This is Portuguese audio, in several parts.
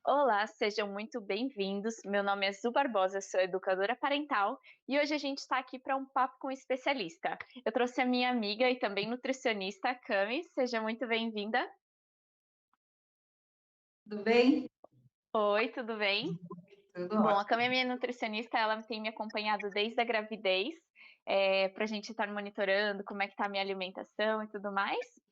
Olá, sejam muito bem-vindos. Meu nome é Zu Barbosa, sou educadora parental e hoje a gente está aqui para um papo com um especialista. Eu trouxe a minha amiga e também nutricionista, a Cami. Seja muito bem-vinda. Tudo bem? Oi, tudo bem? Tudo Bom, a ótimo. Cami é minha nutricionista, ela tem me acompanhado desde a gravidez, para a gente estar monitorando como é que está a minha alimentação e tudo mais.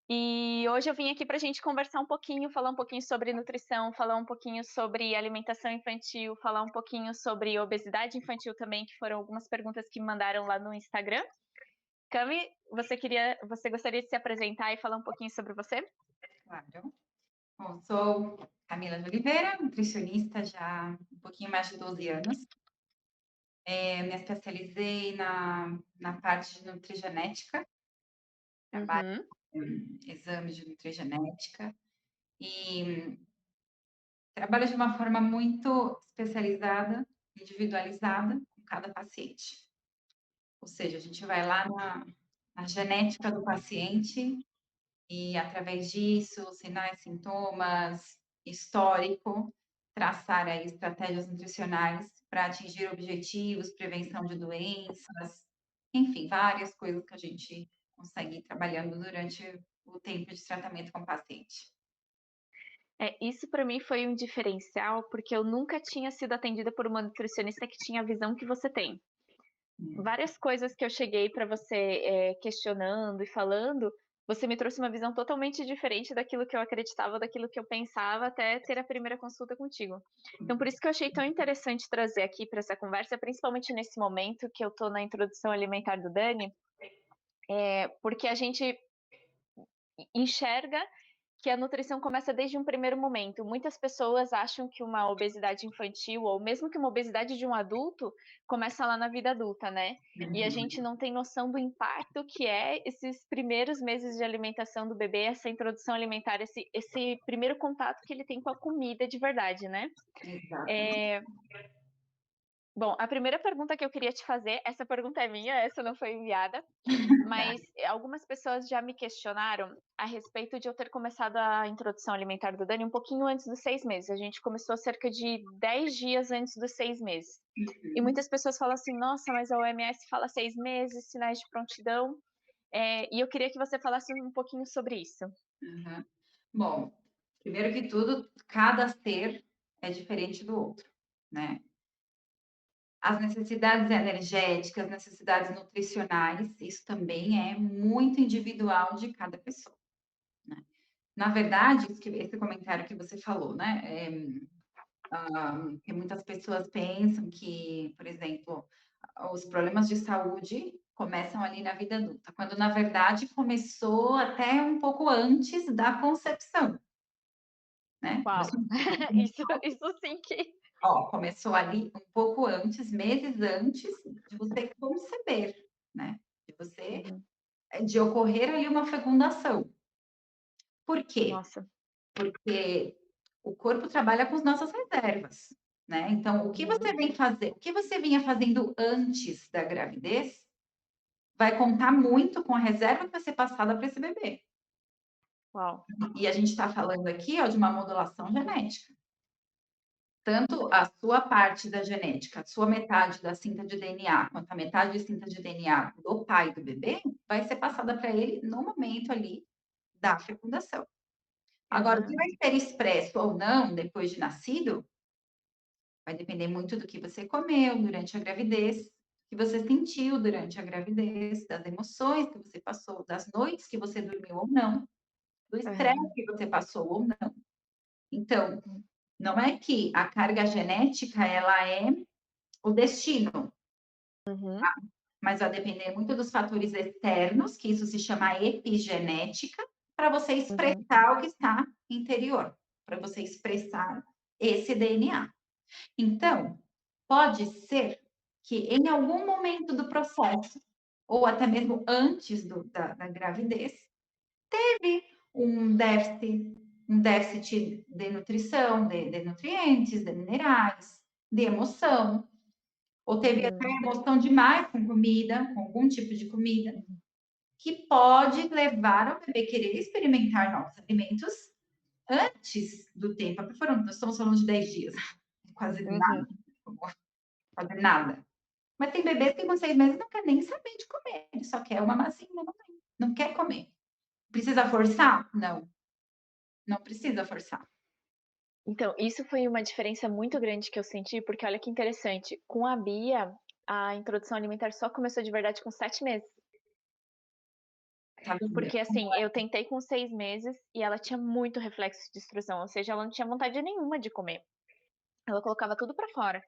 E hoje eu vim aqui para a gente conversar um pouquinho, falar um pouquinho sobre nutrição, falar um pouquinho sobre alimentação infantil, falar um pouquinho sobre obesidade infantil também, que foram algumas perguntas que me mandaram lá no Instagram. Cami, você gostaria de se apresentar e falar um pouquinho sobre você? Claro. Bom, sou Camila de Oliveira, nutricionista já há um pouquinho mais de 12 anos. Me especializei na parte de nutrigenética, trabalho Uhum. com exames de nutrigenética e trabalho de uma forma muito especializada, individualizada com cada paciente. Ou seja, a gente vai lá na genética do paciente. E através disso, sinais, sintomas, histórico, traçar aí estratégias nutricionais para atingir objetivos, prevenção de doenças, enfim, várias coisas que a gente consegue ir trabalhando durante o tempo de tratamento com o paciente. Isso para mim foi um diferencial, porque eu nunca tinha sido atendida por uma nutricionista que tinha a visão que você tem. Hum. Várias coisas que eu cheguei para você, questionando e falando, você me trouxe uma visão totalmente diferente daquilo que eu acreditava, daquilo que eu pensava, até ter a primeira consulta contigo. Então por isso que eu achei tão interessante trazer aqui para essa conversa, principalmente nesse momento que eu estou na introdução alimentar do Dani, porque a gente enxerga que a nutrição começa desde um primeiro momento. Muitas pessoas acham que uma obesidade infantil, ou mesmo que uma obesidade de um adulto, começa lá na vida adulta, né. E a gente Uhum. não tem noção do impacto que é esses primeiros meses de alimentação do bebê, essa introdução alimentar, esse primeiro contato que ele tem com a comida de verdade, né. Exatamente. Eh Bom, a primeira pergunta que eu queria te fazer, essa pergunta é minha, essa não foi enviada, mas algumas pessoas já me questionaram a respeito de eu ter começado a introdução alimentar do Dani um pouquinho antes dos 6 meses. A gente começou cerca de 10 dias antes dos 6 meses. E Uhum. muitas pessoas falam assim: "Nossa, mas a OMS fala 6 meses, sinais de prontidão". E eu queria que você falasse um pouquinho sobre isso. Uhum. Bom, primeiro que tudo, cada ser é diferente do outro, né? As necessidades energéticas, necessidades nutricionais, isso também é muito individual de cada pessoa, né. Na verdade, isso que esse comentário que você falou, né, que muitas pessoas pensam que, por exemplo, os problemas de saúde começam ali na vida adulta, quando na verdade começou até um pouco antes da concepção, né. Uau! Começou Isso sim que começou ali um pouco antes, meses antes de você conceber, né, de você Uhum. de ocorrer ali uma fecundação. Por quê? Nossa. Porque o corpo trabalha com as nossas reservas, né. Então, Uhum. o que você vinha fazendo antes da gravidez, vai contar muito com a reserva que vai ser passada para esse bebê. Uau! E a gente está falando aqui, ó, de uma modulação genética. Tanto a sua parte da genética, a sua metade da cinta de DNA, quanto a metade de cinta de DNA do pai do bebê, vai ser passada para ele no momento ali da fecundação. Agora, o que Aham. vai ser expresso ou não depois de nascido, vai depender muito do que você comeu durante a gravidez, que você sentiu durante a gravidez, das emoções que você passou, das noites que você dormiu ou não, do estresse Aham. que você passou ou não. Então, Uhum. não é que a carga genética ela é o destino, Uhum. mas vai depender muito dos fatores externos, que isso se chama epigenética, para você Uhum. expressar o que está interior, para você expressar esse DNA. Então, pode ser que em algum momento do processo, ou até mesmo antes da gravidez, teve um déficit de nutrição, de nutrientes, de minerais, de emoção, ou teve até Uhum. emoção demais com comida, com algum tipo de comida, Uhum. que pode levar ao bebê querer experimentar novos alimentos antes do tempo, nós estamos falando de 10 dias, quase nada, Uhum. quase nada. Mas tem bebês que com 6 meses não quer nem saber de comer, ele só quer uma massinha da mamãe, não quer comer. Precisa forçar? Não, não precisa forçar. Então, isso foi uma diferença muito grande que eu senti, porque olha que interessante, com a Bia, a introdução alimentar só começou de verdade com 7 meses. Tá vendo? Porque, assim, eu tentei com 6 meses e ela tinha muito reflexo de destruição, ou seja, ela não tinha vontade nenhuma de comer. Ela colocava tudo pra fora.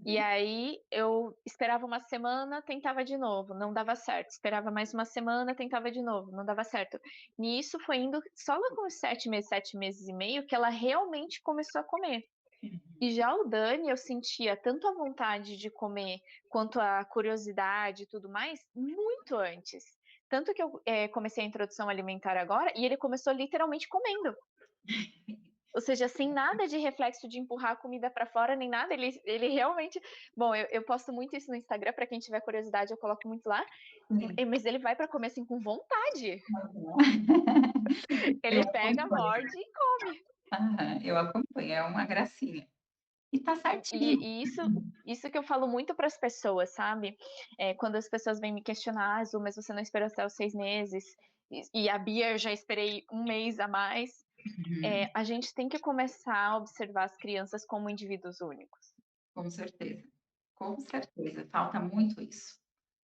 E aí eu esperava uma semana, tentava de novo, não dava certo. Esperava mais uma semana, tentava de novo, não dava certo. Nisso foi indo só lá com os 7 meses e meio, que ela realmente começou a comer. E já o Dani, eu sentia tanto a vontade de comer, quanto a curiosidade e tudo mais, muito antes. Tanto que eu, comecei a introdução alimentar agora, e ele começou literalmente comendo. Ou seja, sem nada de reflexo de empurrar a comida pra fora, nem nada, ele realmente bom, eu posto muito isso no Instagram, pra quem tiver curiosidade eu coloco muito lá, Sim. mas ele vai pra comer, assim, com vontade. Eu Ele pega, acompanho. morde e come. Aham, eu acompanho, é uma gracinha. E tá certinho. E isso que eu falo muito para as pessoas, sabe. Quando as pessoas vêm me questionar: "Ah, Zu, mas você não esperou até os 6 meses", e a Bia eu já esperei 1 mês a mais. Uhum, A gente tem que começar a observar as crianças como indivíduos únicos. com certeza, com certeza, falta muito isso.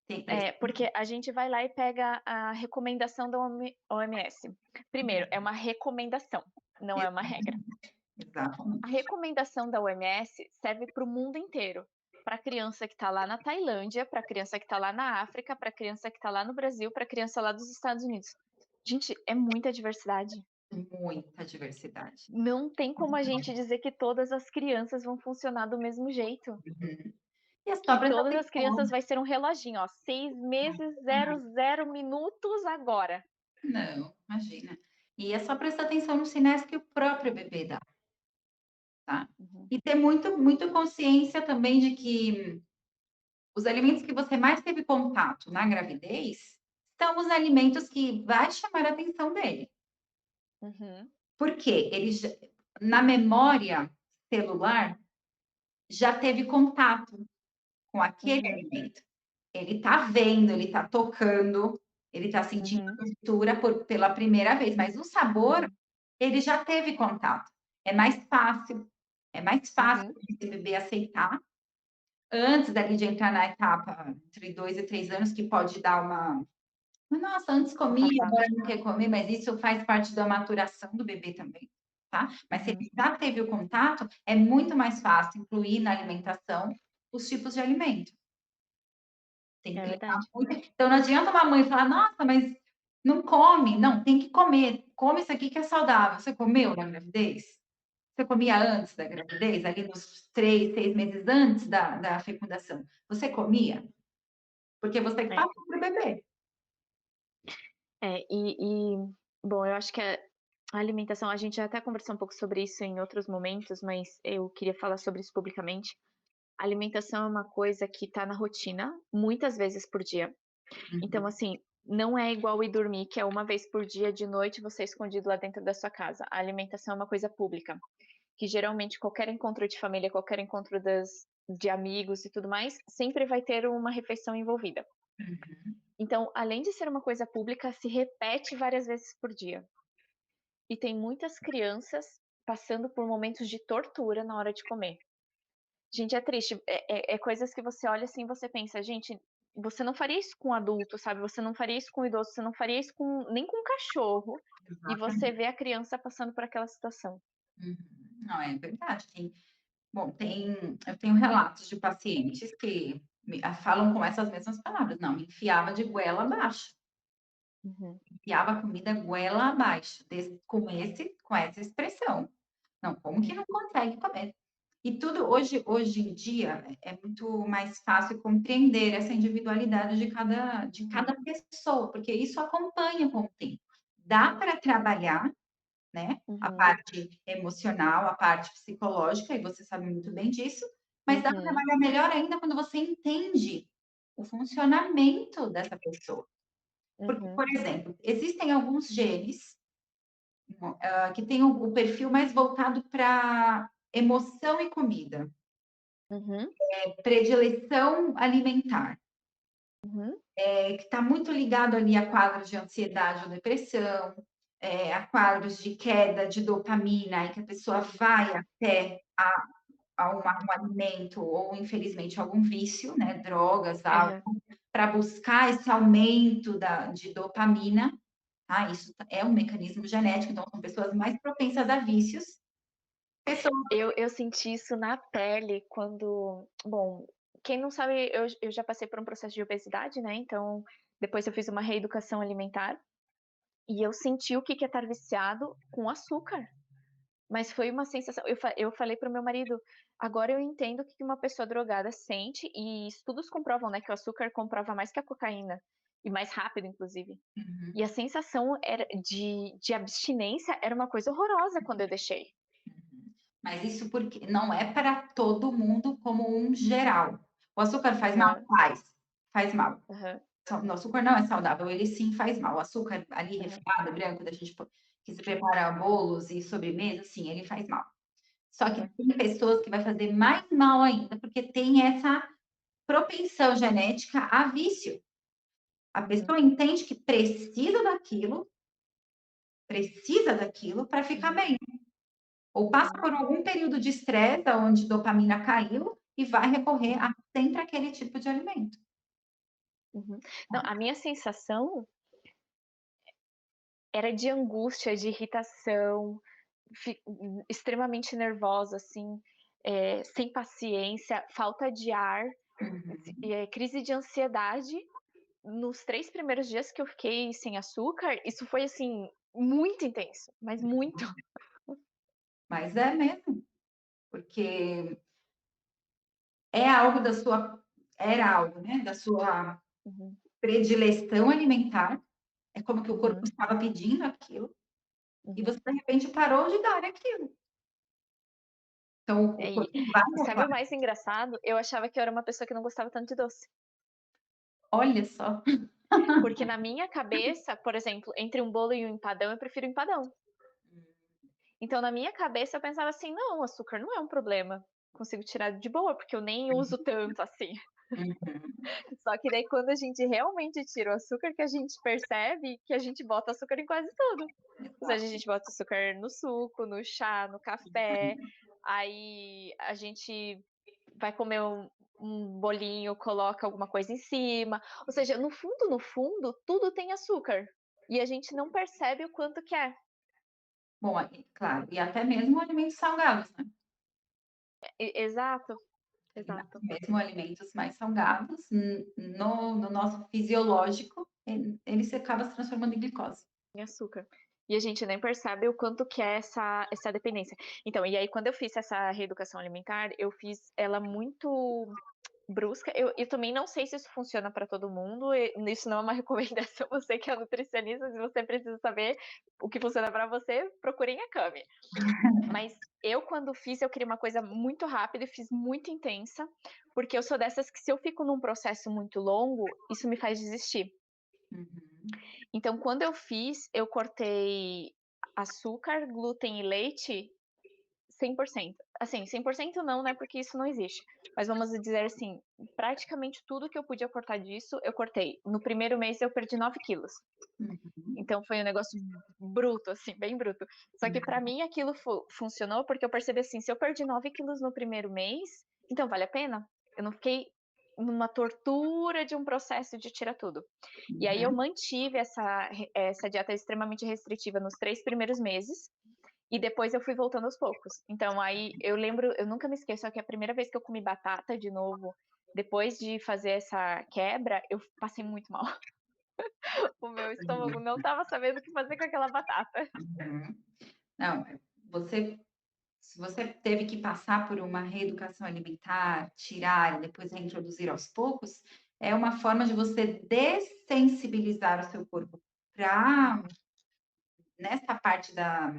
Tem esse Porque a gente vai lá e pega a recomendação da OMS. Primeiro, é uma recomendação, não é uma regra. A exatamente. recomendação da OMS serve para o mundo inteiro, para a criança que está lá na Tailândia, para a criança que está lá na África, para a criança que está lá no Brasil, para a criança lá dos Estados Unidos. Gente, é muita diversidade. Muita diversidade. Não tem como a gente dizer que todas as crianças vão funcionar do mesmo jeito. Uhum. E é Que só prestar todas as atenção. crianças vai ser um reloginho, ó, 6 meses, 00 minutos agora. Não, imagina. E é só prestar atenção nos sinais que o próprio bebê dá, tá. Uhum, E ter muito consciência também de que os alimentos que você mais teve contato na gravidez, são os alimentos que vai chamar a atenção dele. uhum, Por quê? Ele já na memória celular, já teve contato com aquele uhum, alimento. Ele está vendo, ele está tocando, ele está sentindo uhum, a textura pela primeira vez, mas o sabor, uhum, ele já teve contato. É mais fácil, é mais fácil uhum. esse bebê aceitar, antes dali de entrar na etapa entre 2 e 3 anos, que pode dar uma: "Nossa, antes comia, Afastado. agora não quer comer", mas isso faz parte da maturação do bebê também, tá. Mas se Uhum. ele já teve o contato, é muito mais fácil incluir na alimentação os tipos de alimento. Tem É que lembrar verdade. muito, então não adianta uma mãe falar: "Nossa, mas não come". Não, tem que comer. Come isso aqui que é saudável. Você comeu na gravidez? Você comia antes da gravidez, ali nos 3, 6 meses antes da fecundação? Você comia? Porque você que É. passou para o bebê. Bom, eu acho que a alimentação a gente já até conversou um pouco sobre isso em outros momentos, mas eu queria falar sobre isso publicamente. A alimentação é uma coisa que tá na rotina, muitas vezes por dia. Então, Uhum, assim, não é igual ir dormir, que é uma vez por dia, de noite, você é escondido lá dentro da sua casa. A alimentação é uma coisa pública, que geralmente qualquer encontro de família, qualquer encontro de amigos e tudo mais, sempre vai ter uma refeição envolvida. uhum. Então, além de ser uma coisa pública, se repete várias vezes por dia. E tem muitas crianças passando por momentos de tortura na hora de comer. Gente, é triste. É coisas que você olha assim e você pensa: "Gente, você não faria isso com um adulto, sabe, você não faria isso com um idoso, você não faria isso com nem com um cachorro", e você Exatamente. vê a criança passando por aquela situação. Uhum. Não, é verdade. Bom, eu tenho relatos de pacientes que falam com essas mesmas palavras: "Não, me enfiava de goela abaixo". Uhum, Enfiava a comida goela abaixo, com essa expressão. Não, como que não consegue comer? E tudo hoje em dia é muito mais fácil compreender essa individualidade de uhum, cada pessoa, porque isso acompanha com o tempo. Dá para trabalhar, né, a uhum, parte emocional, a parte psicológica, e você sabe muito bem disso, mas dá para uhum, trabalhar melhor ainda quando você entende o funcionamento dessa pessoa. Porque, uhum, por exemplo, existem alguns genes que tem o perfil mais voltado para emoção e comida, Uhum, predileção alimentar, uhum, que está muito ligado ali a quadros de ansiedade ou depressão, a quadros de queda de dopamina, e que a pessoa vai até um alimento ou, infelizmente, algum vício, né, drogas, aham. álcool, para buscar esse aumento de dopamina, tá? Isso é um mecanismo genético, então são pessoas mais propensas a vícios. Pessoas. Eu senti isso na pele quando bom, quem não sabe, eu já passei por um processo de obesidade, né, então depois eu fiz uma reeducação alimentar, e eu senti o que que é estar viciado com açúcar. Mas foi uma sensação, eu falei para o meu marido: "Agora eu entendo o que que uma pessoa drogada sente", e estudos comprovam, né, que o açúcar comprova mais que a cocaína, e mais rápido inclusive. Uhum, E a sensação era de abstinência era uma coisa horrorosa quando eu deixei. uhum. Mas isso porque não é para todo mundo como um geral. O açúcar faz mal? Aham, Faz mal. aham, O açúcar não é saudável, ele sim faz mal. O açúcar ali aham, refinado, branco, da gente que se prepara bolos e sobremesa, sim, ele faz mal. Só que aham, tem pessoas que vai fazer mais mal ainda, porque tem essa propensão genética a vício. A uhum, pessoa entende que precisa daquilo para ficar uhum, bem. Ou passa uhum, por algum período de estresse onde dopamina caiu e vai recorrer a uhum, sempre aquele tipo de alimento. uhum. Não, a minha sensação era de angústia, de irritação, extremamente nervosa, assim, sem paciência, falta de ar, Uhum. crise de ansiedade. Nos 3 primeiros dias que eu fiquei sem açúcar, isso foi, assim, muito intenso, mas muito. Mas é mesmo, porque é algo da sua era algo, né, da sua Uhum, predileção alimentar, é como que o corpo uhum, estava pedindo aquilo, e você uhum. de repente parou de dar aquilo. Então o E corpo vai e sabe reclamar. o mais engraçado? Eu achava que eu era uma pessoa que não gostava tanto de doce, Olha só. porque na minha cabeça, por exemplo, entre um bolo e um empadão, eu prefiro empadão. Então na minha cabeça eu pensava assim: "Não, açúcar não é um problema, consigo tirar de boa, porque eu nem uso tanto assim". Uhum. Só que daí quando a gente realmente tira o açúcar, que a gente percebe que a gente bota açúcar em quase tudo. Ou seja, a Exato. gente bota açúcar no suco, no chá, no café, aí a gente vai comer um bolinho, coloca alguma coisa em cima. Ou seja, no fundo, tudo tem açúcar. E a gente não percebe o quanto que é. Bom, aí claro, e até mesmo alimentos salgados, né. Exato, Até exato. mesmo alimentos mais salgados, no nosso fisiológico, ele se acaba se transformando em glicose. Em açúcar. E a gente nem percebe o quanto que é essa dependência. Então, e aí quando eu fiz essa reeducação alimentar, eu fiz ela muito brusca. Eu também não sei se isso funciona para todo mundo, isso não é uma recomendação, você que é nutricionista, se você precisa saber o que funciona para você, procurem a Cami. Mas eu quando fiz, eu queria uma coisa muito rápida e fiz muito intensa, porque eu sou dessas que se eu fico num processo muito longo, isso me faz desistir. Uhum. Então, quando eu fiz, eu cortei açúcar, glúten e leite 100%. Assim, 100% não, né, porque isso não existe. Mas vamos dizer assim, praticamente tudo que eu podia cortar disso, eu cortei. No primeiro mês eu perdi 9 quilos. Uhum. Então foi um negócio bruto, assim, bem bruto. Só que pra mim aquilo funcionou, porque eu percebi assim, se eu perdi 9 quilos no primeiro mês, então vale a pena. Eu não fiquei numa tortura de um processo de tirar tudo. E aí eu Uhum. mantive essa dieta extremamente restritiva nos 3 primeiros meses, e depois eu fui voltando aos poucos. Então aí eu lembro, eu nunca me esqueço, que a primeira vez que eu comi batata de novo, depois de fazer essa quebra, eu passei muito mal. O meu estômago não estava sabendo o que fazer com aquela batata. Uhum. Não, você se você teve que passar por uma reeducação alimentar, tirar e depois reintroduzir aos poucos, é uma forma de você dessensibilizar o seu corpo para Uhum, nessa parte da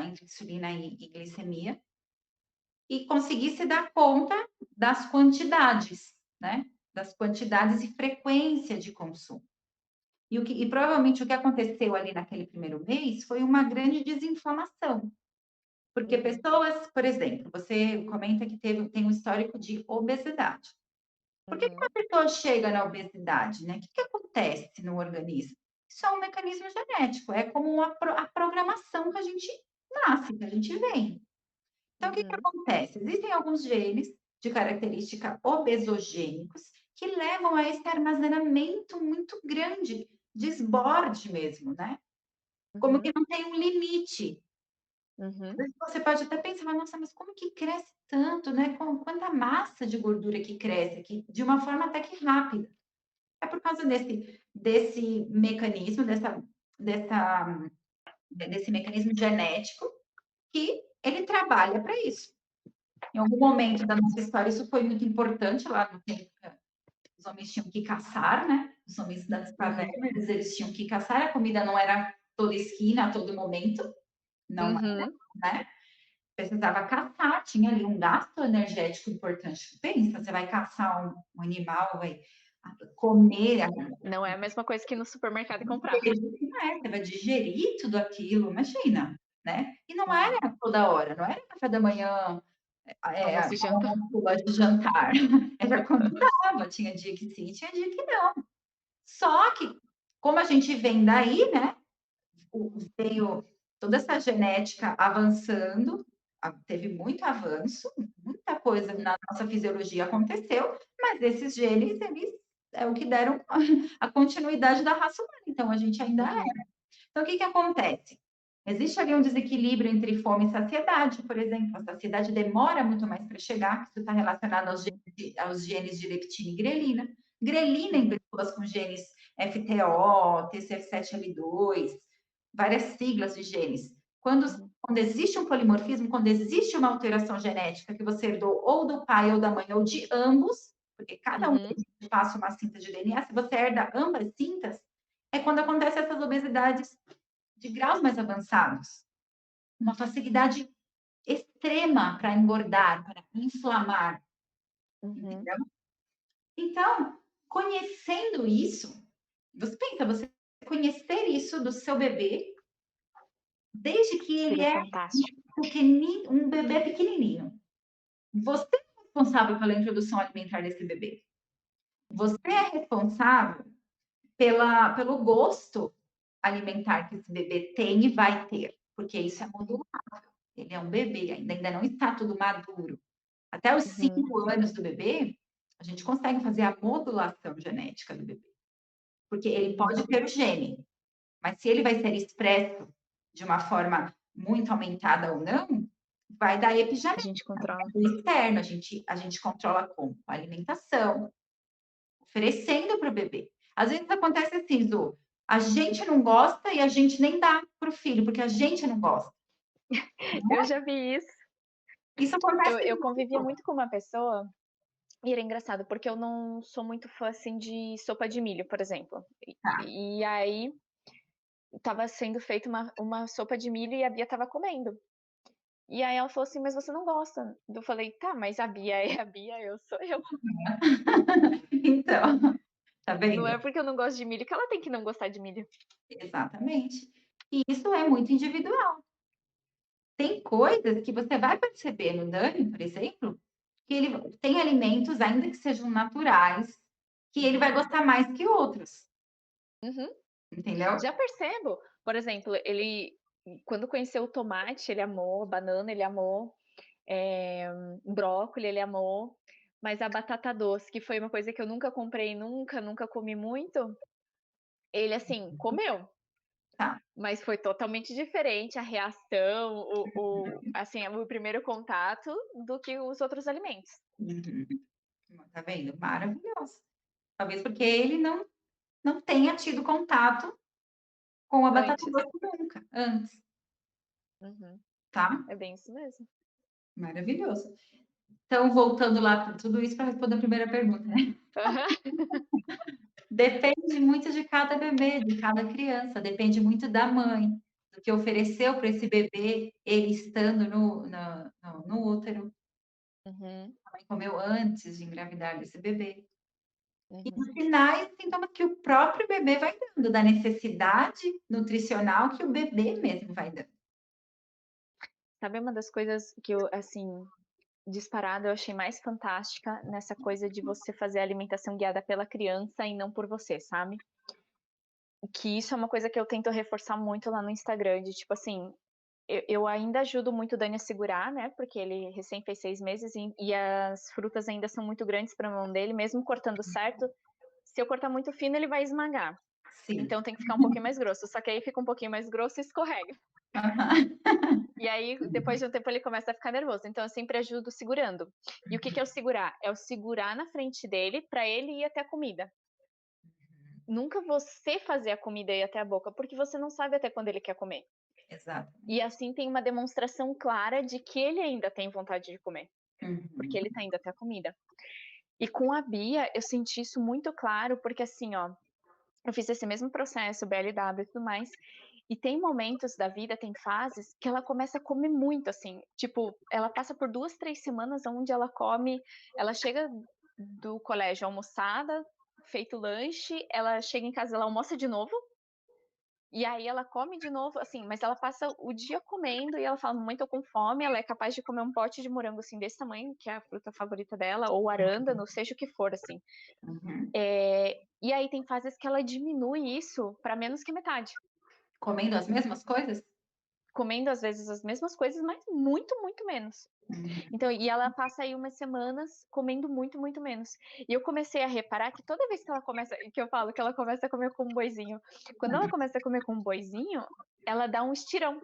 insulina e glicemia, e conseguir se dar conta das quantidades, né, das quantidades e frequência de consumo. E provavelmente o que aconteceu ali naquele primeiro mês foi uma grande desinflamação. Porque Uhum, pessoas, por exemplo, você comenta que tem um histórico de obesidade. Por que uhum, a pessoa chega na obesidade, né? O que acontece no organismo? Isso é um mecanismo genético, é como a programação que a gente nasce, que a gente vem. Então, o que uhum, acontece? Existem alguns genes de característica obesogênicos que levam a esse armazenamento muito grande, desborde mesmo, né? Como que uhum, não tem um limite. Às uhum, vezes você pode até pensar: "Nossa, mas como que cresce tanto, né? Quanta massa de gordura que cresce aqui, de uma forma até que rápida". É por causa desse mecanismo, dessa desse mecanismo genético que ele trabalha para isso. Em algum momento da nossa história, isso foi muito importante lá no tempo que os homens tinham que caçar, né? Os homens das uhum, cavernas, eles tinham que caçar, a comida não era toda esquina, a todo momento, não uhum, era, né? Precisava caçar, tinha ali um gasto energético importante. Pensa, você vai caçar um animal, vai comer, não é a mesma coisa que ir no supermercado e comprar. você vai digerir tudo aquilo, imagina, né? E não era Uhum. toda hora, não era café da manhã, Almoço e janta. almoço, de jantar, era quando dava, tinha dia que sim, tinha dia que não. Só que, como a gente vem daí, né, veio toda essa genética avançando, teve muito avanço, muita coisa na nossa fisiologia aconteceu, mas esses genes, eles é o que deram a continuidade da raça humana, então a gente ainda Uhum, então, o que que acontece? Existe ali um desequilíbrio entre fome e saciedade, por exemplo. A saciedade demora muito mais para chegar, isso está relacionado uhum, aos genes de leptina e grelina. Grelina em uhum, pessoas com genes FTO, TCF7L2, várias siglas de genes. uhum, Quando existe um polimorfismo, quando existe uma alteração genética que você herdou ou do pai ou da mãe ou de ambos, porque cada um uhum, deles passa uma cinta de DNA, se você herda ambas cintas, é quando acontecem essas obesidades de graus mais avançados. Uma facilidade extrema para engordar, para inflamar, uhum. entendeu? Então, conhecendo isso, você pensa, você conhecer isso do seu bebê, desde que ele Seria é fantástico. um bebê pequenininho. Você é responsável pela introdução alimentar desse bebê. Você é responsável pelo gosto alimentar que esse bebê tem e vai ter, porque isso é modular. Ele é um bebê, ainda não está tudo maduro. Até os Uhum, 5 anos do bebê, a gente consegue fazer a modulação genética do bebê, porque ele uhum. pode ter o gene, mas se ele vai ser expresso de uma forma muito aumentada ou não, vai da A epigenética, gente controla. do externo, a gente controla como? Com a alimentação, oferecendo para o bebê. Às vezes acontece assim, Zu, a gente não gosta e a gente nem dá para o filho, porque a gente não gosta. Eu já vi isso. Isso Eu acontece eu convivia muito. muito com uma pessoa e era engraçado, porque eu não sou muito fã, assim, de sopa de milho, por exemplo. Tá. E aí estava sendo feita uma sopa de milho e a Bia estava comendo. E aí ela falou assim: "Mas você não gosta?" Eu falei: "Tá, mas a Bia é a Bia, eu sou eu. Então, tá Não vendo? é porque eu não gosto de milho que ela tem que não gostar de milho". Exatamente. E isso é muito individual. Tem coisas que você vai perceber no Dani, por exemplo, que ele tem alimentos, ainda que sejam naturais, que ele vai Uhum, gostar mais que outros, uhum. entendeu? Já percebo, por exemplo, ele quando conheceu o tomate, ele amou, banana, ele amou, eh, brócoli, ele amou, mas a batata doce, que foi uma coisa que eu nunca comprei, nunca comi muito, ele, assim, comeu, Tá. mas foi totalmente diferente a reação, assim, o primeiro contato do que os outros alimentos. Uhum. Tá vendo? Maravilhoso. Talvez porque ele não tenha tido contato com a batata Antes. doce nunca, antes, Uhum. tá? É bem isso mesmo. Maravilhoso. Então, voltando lá para tudo isso para responder a primeira pergunta, né? Aham. Depende muito de cada bebê, de cada criança, depende muito da mãe, do que ofereceu para esse bebê, ele estando no útero, Uhum. a mãe comeu antes de engravidar desse bebê. E Uhum. os sinais e sintomas que o próprio bebê vai dando, da necessidade nutricional que o bebê mesmo vai dando. Sabe uma das coisas que eu, assim, disparado eu achei mais fantástica nessa coisa de você fazer a alimentação guiada pela criança e não por você, sabe? Que isso é uma coisa que eu tento reforçar muito lá no Instagram, de tipo assim, eu ainda ajudo muito o Dani a segurar, né, porque ele recém fez 6 meses e as frutas ainda são muito grandes pra mão dele, mesmo cortando certo, se eu cortar muito fino ele vai esmagar, Sim. então tem que ficar um pouquinho mais grosso, só que aí fica um pouquinho mais grosso e escorrega. Aham. E aí depois de um tempo ele começa a ficar nervoso, então eu sempre ajudo segurando. E o que que é o segurar? É o segurar na frente dele pra ele ir até a comida. Nunca você fazer a comida ir até a boca, porque você não sabe até quando ele quer comer. E Exatamente. assim tem uma demonstração clara de que ele ainda tem vontade de comer, porque Uhum. ele tá indo até a comida. E com a Bia, eu senti isso muito claro, porque assim, ó, eu fiz esse mesmo processo, BLW e tudo mais, e tem momentos da vida, tem fases, que ela começa a comer muito, assim, tipo, ela passa por 2, 3 semanas onde ela chega do colégio almoçada, feito lanche, ela chega em casa, ela almoça de novo, e aí ela come de novo, assim, mas ela passa o dia comendo e ela fala: "Mamãe, tô com fome", ela é capaz de comer um pote de morango, assim, desse tamanho, que é a fruta favorita dela, ou arándano, seja o que for, assim. Uhum. E aí tem fases que ela diminui isso para menos que metade, Comendo as mesmas coisas? comendo às vezes as mesmas coisas, mas muito, muito menos. Uhum. Então e ela passa aí umas semanas comendo muito, muito menos. E eu comecei a reparar que toda vez que ela começa que eu falo que ela começa a comer com um boizinho, quando ela começa a comer com um boizinho, ela dá um estirão.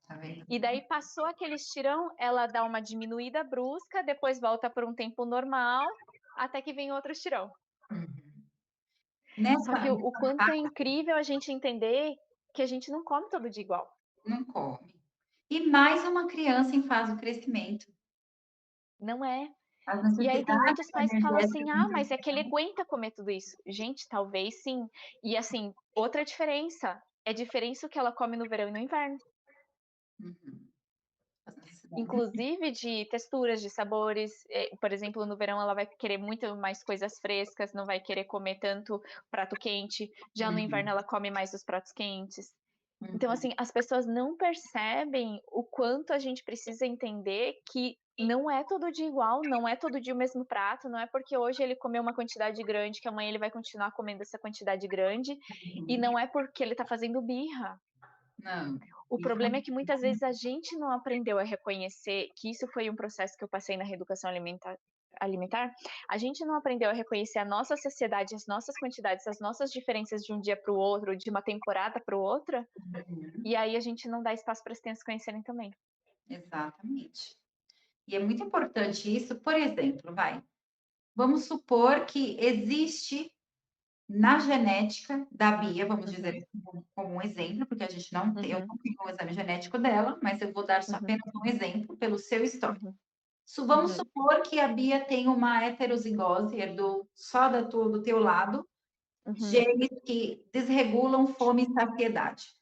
Tá vendo? E daí passou aquele estirão, ela dá uma diminuída brusca, depois volta para um tempo normal, até que vem outro estirão. Uhum. Só que o Nessa quanto é fase incrível a gente entender que a gente não come todo dia igual. não come. E mais uma criança em fase do crescimento. Não é. As E aí tem necessidades muitos pais que falam energéticas assim: "Ah, mas é que ele aguenta comer tudo isso". Gente, talvez sim. E assim, outra diferença, é diferença o que ela come no verão e no inverno. uhum. As necessidades Inclusive de texturas, de sabores, por exemplo, no verão ela vai querer muito mais coisas frescas, não vai querer comer tanto prato quente, já no inverno uhum, ela come mais os pratos quentes. Então, uhum. assim, as pessoas não percebem o quanto a gente precisa entender que não é todo dia igual, não é todo dia o mesmo prato, não é porque hoje ele comeu uma quantidade grande que amanhã ele vai continuar comendo essa quantidade grande, e Uhum. não é porque ele tá fazendo birra. Não, O isso problema é que muitas vezes a gente não aprendeu a reconhecer que isso foi um processo que eu passei na reeducação alimentar, a gente não aprendeu a reconhecer a nossa sociedade, as nossas quantidades, as nossas diferenças de um dia para o outro, de uma temporada para outra, uhum, e aí a gente não dá espaço para as crianças conhecerem também. exatamente. E é muito importante isso, por exemplo, vamos supor que existe na genética da Bia, vamos dizer Uhum, assim, como um exemplo, porque a gente não tem eu uhum, não tenho o exame genético dela, mas eu vou dar só uhum, apenas um exemplo pelo seu histórico. uhum, Vamos uhum, supor que a Bia tem uma heterozigose, herdou só do teu lado, uhum, genes que desregulam fome e saciedade.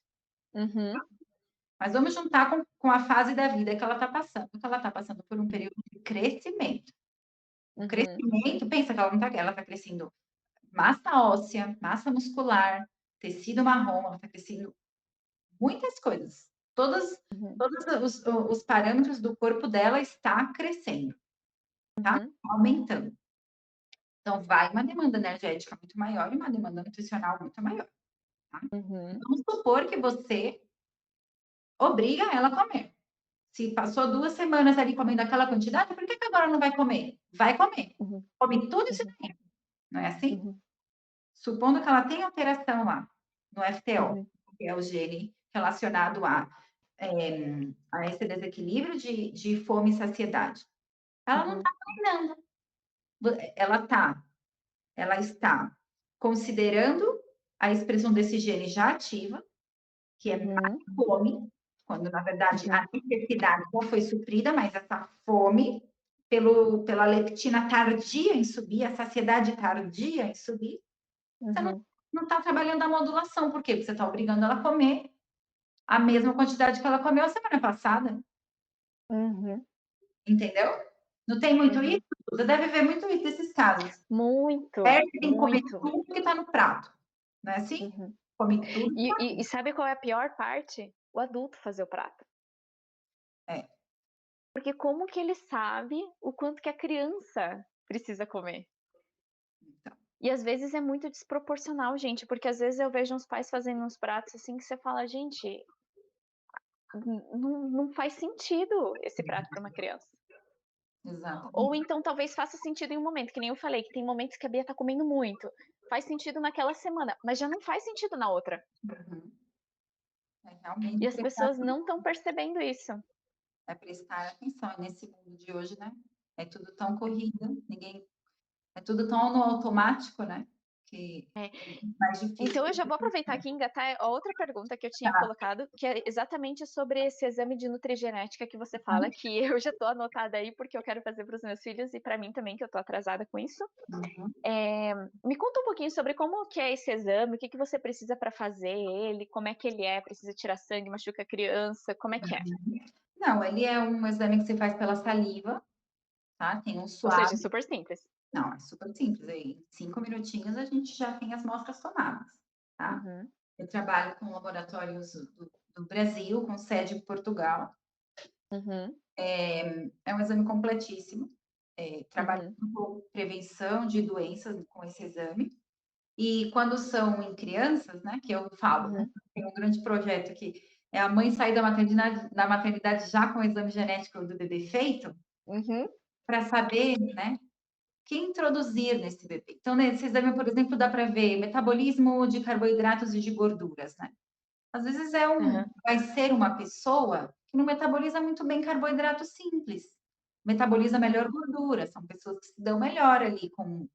uhum, Mas vamos juntar com a fase da vida que ela está passando, que ela está passando por um período de crescimento. O uhum, crescimento, pensa que ela está crescendo massa óssea, massa muscular, tecido marrom, ela está crescendo muitas coisas. uhum, Todos os parâmetros do corpo dela está crescendo, tá? uhum, Aumentando. Então, vai uma demanda energética muito maior e uma demanda nutricional muito maior, tá? uhum, Vamos supor que você obriga ela a comer. Se passou 2 semanas ali comendo aquela quantidade, por que que agora não vai comer? Vai comer. uhum, Come tudo isso uhum, daí, não é assim? uhum, Supondo que ela tenha alteração lá no FTO, uhum, que é o gene relacionado a esse desequilíbrio de fome e saciedade. Ela não está uhum, treinando. Ela tá ela está considerando a expressão desse gene já ativa, que é mais uhum, fome, quando na verdade a uhum, necessidade já foi suprida, mas essa fome pela leptina tardia em subir, a saciedade tardia em subir, você uhum, não está trabalhando a modulação. Por quê? Porque você está obrigando ela a comer a mesma quantidade que ela comeu a semana passada, uhum. entendeu? Não tem muito isso? Uhum. Você deve ver muito isso desses casos. Muito, Perde, tem que comer muito. tudo que tá no prato, não é assim? Uhum. Come tudo que tá. E sabe qual é a pior parte? O adulto fazer o prato. É, Porque como que ele sabe o quanto que a criança precisa comer? então, E às vezes é muito desproporcional, gente, porque às vezes eu vejo uns pais fazendo uns pratos assim que você fala: "Gente, não faz sentido esse prato para uma criança". Ou exatamente. então talvez faça sentido em um momento, que nem eu falei, que tem momentos que a Bia tá comendo muito. Faz sentido naquela semana, mas já não faz sentido na outra. Uhum. É E realmente as pessoas não estão percebendo isso. prestar atenção. E nesse mundo de hoje, né, é tudo tão corrido, ninguém é tudo tão no automático, né, que É. é mais difícil. Então eu já vou aproveitar aqui e engatar a outra pergunta que eu tinha Tá. colocado, que é exatamente sobre esse exame de nutrigenética que você fala, que eu já tô anotada aí, porque eu quero fazer para os meus filhos e para mim também, que eu tô atrasada com isso. Uhum. Me conta um pouquinho sobre como que é esse exame, o que que você precisa para fazer ele, como é que ele é, precisa tirar sangue, machuca a criança, como é que é? Não, ele é um exame que você faz pela saliva, tá, tem um Ou seja, suave. super simples. Não, é super simples, aí em 5 minutinhos a gente já tem as amostras tomadas, tá. Uhum, Eu trabalho com laboratórios do Brasil, com sede em Portugal. uhum, É um exame completíssimo, trabalha uhum, com prevenção de doenças com esse exame. E quando são em crianças, né, que eu falo, né, uhum, tem um grande projeto que é a mãe sair da maternidade já com o exame genético do bebê feito, uhum, para saber, né, que introduzir nesse bebê. Então, nesse exame, por exemplo, dá para ver metabolismo de carboidratos e de gorduras, né. Às vezes aham, vai ser uma pessoa que não metaboliza muito bem carboidrato simples, metaboliza melhor gordura, são pessoas que se dão melhor ali com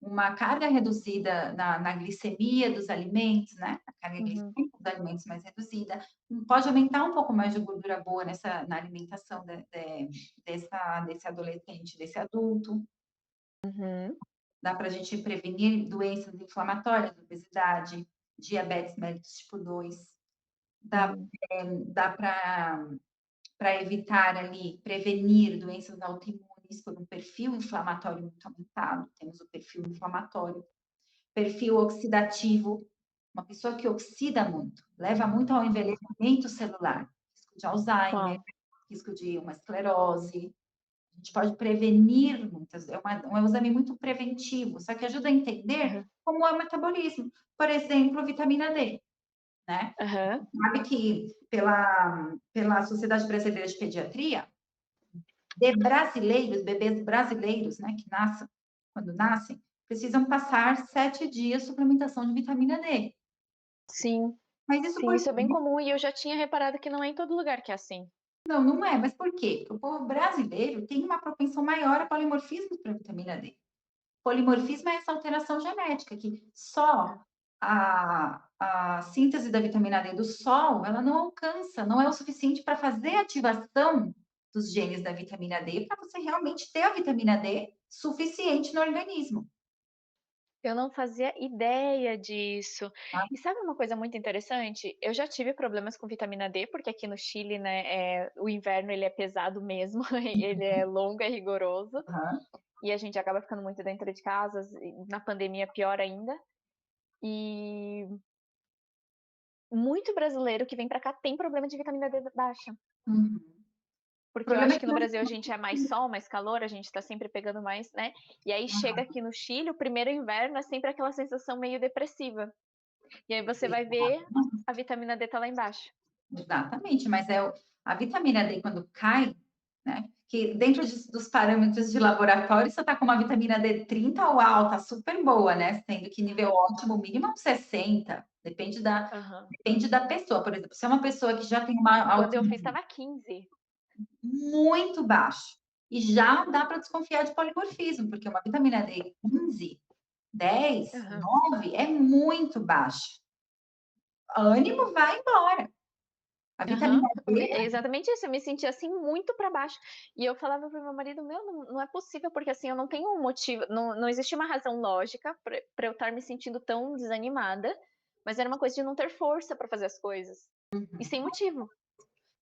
uma carga reduzida na glicemia dos alimentos, né, a carga uhum, glicêmica dos alimentos mais reduzida, pode aumentar um pouco mais de gordura boa na alimentação desse adolescente, desse adulto. uhum, Dá para a gente prevenir doenças inflamatórias, obesidade, diabetes mellitus tipo 2. Dá uhum, dá para evitar ali, prevenir doenças autoimunes por um perfil inflamatório muito aumentado, temos o perfil inflamatório. Perfil oxidativo, uma pessoa que oxida muito, leva muito ao envelhecimento celular, risco de Alzheimer, uau, risco de uma esclerose. A gente pode prevenir muitas, um exame muito preventivo, só que ajuda a entender aham, como é o metabolismo. Por exemplo, vitamina D, né? aham, Sabe que pela Sociedade Brasileira de Pediatria, de brasileiros, bebês brasileiros, né, que nascem, quando nascem, precisam passar 7 dias de suplementação de vitamina D. sim. Mas isso Sim, por isso é bem quê? comum e eu já tinha reparado que não é em todo lugar que é assim. Não, não é, mas por quê? Porque o povo brasileiro tem uma propensão maior a polimorfismo para vitamina D. Polimorfismo é essa alteração genética que só a síntese da vitamina D do sol, ela não alcança, não é o suficiente para fazer a ativação dos genes da vitamina D, para você realmente ter a vitamina D suficiente no organismo, Eu não fazia ideia disso. tá? E sabe uma coisa muito interessante? Eu já tive problemas com vitamina D, porque aqui no Chile, né, o inverno ele é pesado mesmo, ele é longo, é rigoroso, Aham. e a gente acaba ficando muito dentro de casa, e na pandemia pior ainda. E muito brasileiro que vem pra cá tem problema de vitamina D baixa. Uhum. O Porque eu problema é acho que que no não. Brasil a gente é mais sol, mais calor, a gente tá sempre pegando mais, né? E aí chega aqui no Chile, o primeiro inverno é sempre aquela sensação meio depressiva. E aí você vai ver, a vitamina D tá lá embaixo. Exatamente, mas a vitamina D quando cai, né, que dentro dos parâmetros de laboratório, você está com uma vitamina D 30 ou alta, super boa, né, sendo que nível ótimo, mínimo é um 60, Aham. depende da pessoa, por exemplo, se é uma pessoa que já tem uma Quando eu fiz autoimunidade estava 15. muito baixa, e já dá para desconfiar de polimorfismo, porque uma vitamina D 15, 10, Aham. 9 é muito baixa. Ânimo vai embora. A Aham. vitamina D. É exatamente isso, eu me sentia, assim, muito pra baixo. E eu falava para o meu marido: "Meu, não é possível, porque, assim, eu não tenho um motivo, não existia uma razão lógica pra eu estar me sentindo tão desanimada, mas era uma coisa de não ter força pra fazer as coisas, e sem motivo".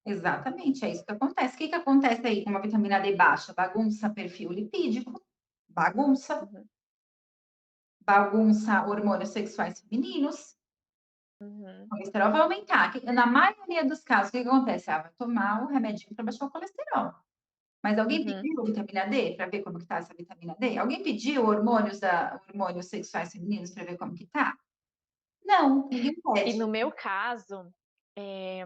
Exatamente, é isso que acontece. O que que acontece aí com uma vitamina D baixa? Bagunça perfil lipídico, bagunça, Uhum, bagunça hormônios sexuais femininos, uhum, o colesterol vai aumentar. Na maioria dos casos, o que que acontece? Ah, vai tomar o remedinho para baixar o colesterol. Mas alguém uhum. pediu vitamina D para ver como que tá essa vitamina D? Alguém pediu hormônios sexuais femininos para ver como que tá? Não, ninguém E no pede. meu caso, eh,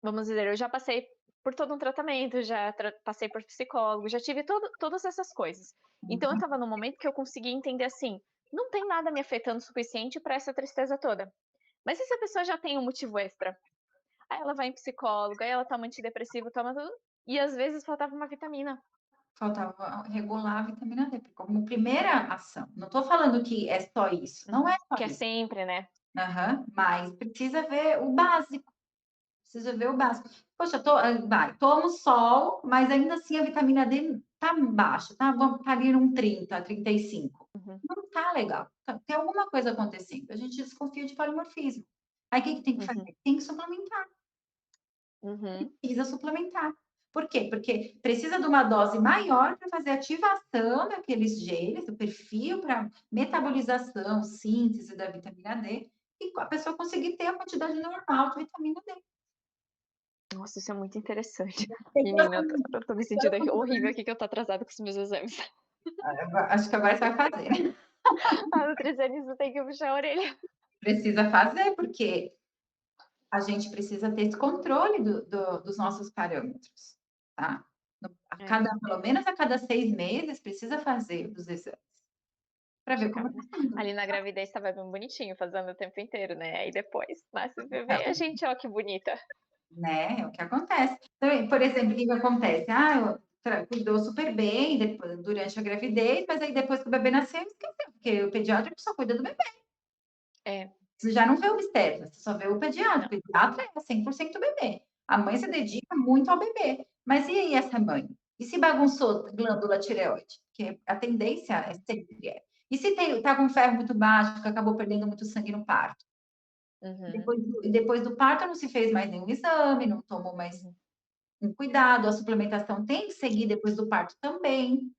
vamos dizer, eu já passei por todo um tratamento, já passei por psicólogo, já tive todas essas coisas. Então eu Uhum. estava num momento que eu consegui entender assim, não tem nada me afetando o suficiente para essa tristeza toda. Mas e se a pessoa já tem um motivo extra? Aí ela vai em psicólogo, aí ela toma antidepressivo, toma tudo, e às vezes faltava uma vitamina. Faltava regular a vitamina D, como primeira ação. Não estou falando que é só isso, não é Uhum. só Que é isso. sempre, né? Aham, mas precisa ver o básico, precisa ver o básico. Poxa, tomo sol, mas ainda assim a vitamina D tá baixa, tá ali num 30, 35. Uhum, Não tá legal, tem alguma coisa acontecendo, a gente desconfia de polimorfismo. Aí o que que tem que uhum, fazer? Tem que suplementar. uhum, Precisa suplementar. Por quê? Porque precisa de uma dose maior para fazer ativação daqueles genes, do perfil para metabolização, síntese da vitamina D, e a pessoa conseguir ter a quantidade normal de vitamina D. Nossa, isso é muito interessante. Pessoas Menina, eu tô me sentindo aqui horrível aqui que eu tô atrasada com os meus exames. acho que agora você vai fazer. A nutricionista tem que puxar a orelha. Precisa fazer, porque a gente precisa ter esse controle dos nossos parâmetros, tá? É, Pelo menos a cada 6 meses, precisa fazer os exames para ver como checar. está indo. Ali na gravidez estava bem bonitinho, fazendo o tempo inteiro, né, aí depois nasce o bebê, a gente, ó que bonita. Né, é o que acontece. Então, por exemplo, o que que acontece? Ah, cuidou super bem durante a gravidez, mas aí depois que o bebê nasceu, esqueceu, porque o pediatra só cuida do bebê. É, Você já não vê o obstetra, você só vê o pediatra. O não. pediatra é 100% bebê. A mãe se dedica muito ao bebê. Mas e aí essa mãe? E se bagunçou a glândula tireoide? Que a tendência é sempre é. E se tá com ferro muito baixo, que acabou perdendo muito sangue no parto? Uhum, Depois do parto não se fez mais nenhum exame, não tomou mais uhum. um cuidado, a suplementação tem que seguir depois do parto também.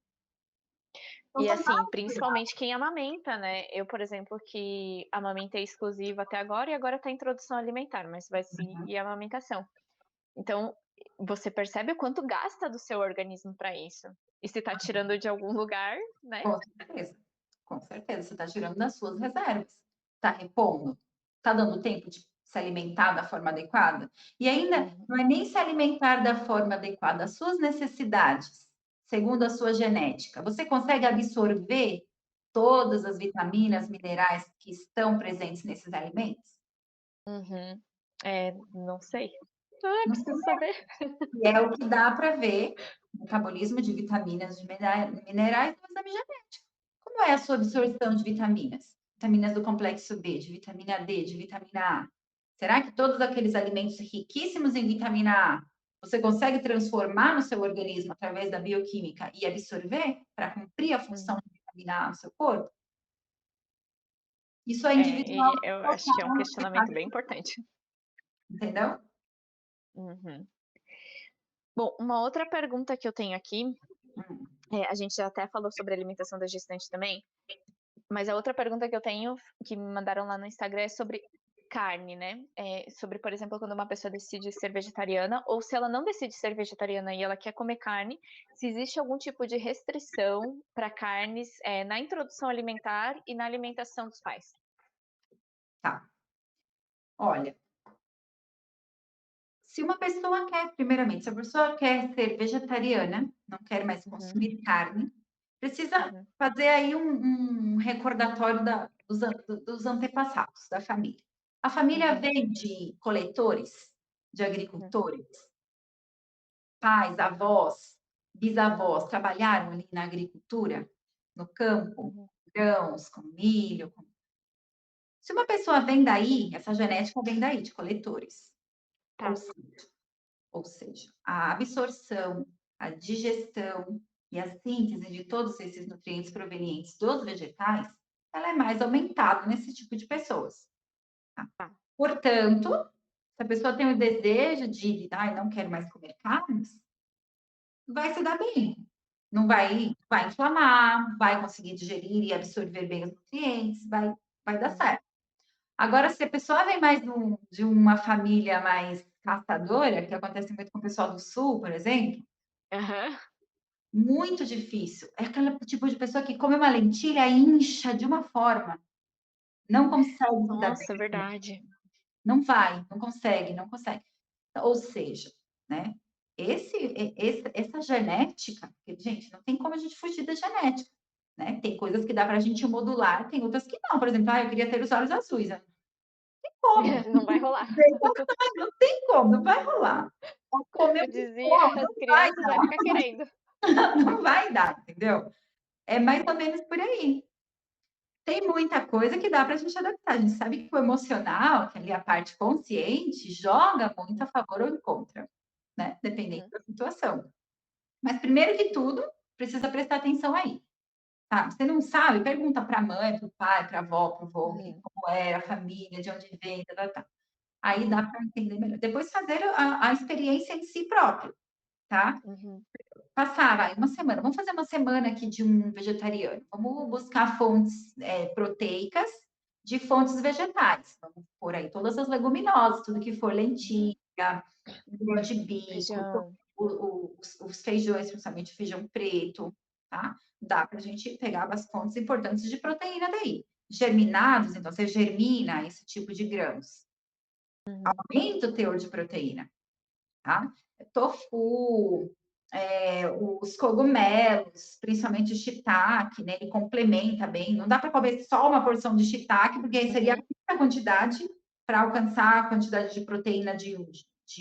Então E são assim, vários cuidados. principalmente quem amamenta, né, eu, por exemplo, que amamentei exclusiva até agora e agora tá introdução alimentar, mas vai seguir a amamentação. Então, você percebe o quanto gasta do seu organismo para isso. E se tá tirando de algum lugar, né. Com certeza, com certeza. Você está tirando das suas reservas, está repondo, está dando tempo de se alimentar da forma adequada. E ainda Uhum, não é nem se alimentar da forma adequada, as suas necessidades, segundo a sua genética. Você consegue absorver todas as vitaminas, minerais que estão presentes nesses alimentos? uhum. É, não sei. Ai, preciso saber. E é o que dá para ver o metabolismo de vitaminas, de minerais no exame genético. Como é a sua Uhum, absorção de vitaminas? Vitaminas do complexo B, de vitamina D, de vitamina A. Será que todos aqueles alimentos riquíssimos em vitamina A você consegue transformar no seu organismo através da bioquímica e absorver para cumprir a função uhum. de vitamina A no seu corpo? Isso é É, individual, e eu acho que é um questionamento bem importante. entendeu? Uhum. Bom, uma outra pergunta que eu tenho aqui, Hum, a gente já até falou sobre a alimentação da gestante também, mas a outra pergunta que eu tenho, que me mandaram lá no Instagram, é sobre carne, né, sobre, por exemplo, quando uma pessoa decide ser vegetariana ou se ela não decide ser vegetariana e ela quer comer carne, se existe algum tipo de restrição para carnes, na introdução alimentar e na alimentação dos pais? tá. Olha, se uma pessoa quer, primeiramente, se a pessoa quer ser vegetariana, não quer mais Uhum, consumir carne, precisa uhum, fazer aí um recordatório dos antepassados, da família. A família uhum, veio de coletores, de uhum, agricultores, pais, avós, bisavós, trabalharam ali na agricultura, no campo, uhum. grãos, com milho. Se uma pessoa vem daí, essa genética vem daí, de coletores. Ou Tá. Ou seja, a absorção, a digestão e a síntese de todos esses nutrientes provenientes dos vegetais, ela é mais aumentada nesse tipo de pessoas. Tá. Portanto, Se a pessoa tem o desejo de, ai, não quero mais comer carnes, vai se dar bem. Não vai inflamar, vai conseguir digerir e absorver bem os nutrientes, vai dar Uhum. certo. Agora, se a pessoa vem mais de uma família mais caçadora, que acontece muito com o pessoal do sul, por exemplo, Aham. muito difícil. É aquele tipo de pessoa que come uma lentilha e incha de uma forma, não consegue se dar Nossa, bem, verdade. não vai, não consegue, não consegue. Ou seja, né, essa genética, porque, gente, não tem como a gente fugir da genética, né? Tem coisas que dá para a gente modular, tem outras que não. Por exemplo, eu queria ter os olhos azuis. Não tem como, Não vai rolar. não tem como, não vai rolar. Comer Como um dizia, pouco, as crianças vai ficar querendo. não vai dar, entendeu? É mais ou menos por aí. Tem muita coisa que dá para a gente adaptar. A gente sabe que o emocional, que ali é a parte consciente, joga muito a favor ou em contra, né? Dependendo Uhum, da situação. Mas primeiro que tudo, precisa prestar atenção aí, tá? Você não sabe, pergunta para a mãe, para o pai, para a avó, para o vô, uhum, como era a família, de onde vem, tá, tá, tá. Aí dá uhum, para entender melhor. Depois fazer a experiência em si próprio, tá? uhum, Passar, vai, uma semana. Vamos fazer uma semana aqui de um vegetariano. Vamos buscar fontes proteicas de fontes vegetais. Vamos pôr aí todas as leguminosas, tudo que for uhum. lentilha, grão de bico, Feijão. os feijões, principalmente feijão preto, tá? Dá para a gente pegar as fontes importantes de proteína daí. Germinados, então você germina esse tipo de grãos. Uhum, Aumenta o teor de proteína, tá? Tofu, os cogumelos, principalmente o shiitake, né? Ele complementa bem. Não dá para comer só uma porção de shiitake, porque aí seria uhum, muita quantidade para alcançar a quantidade de proteína de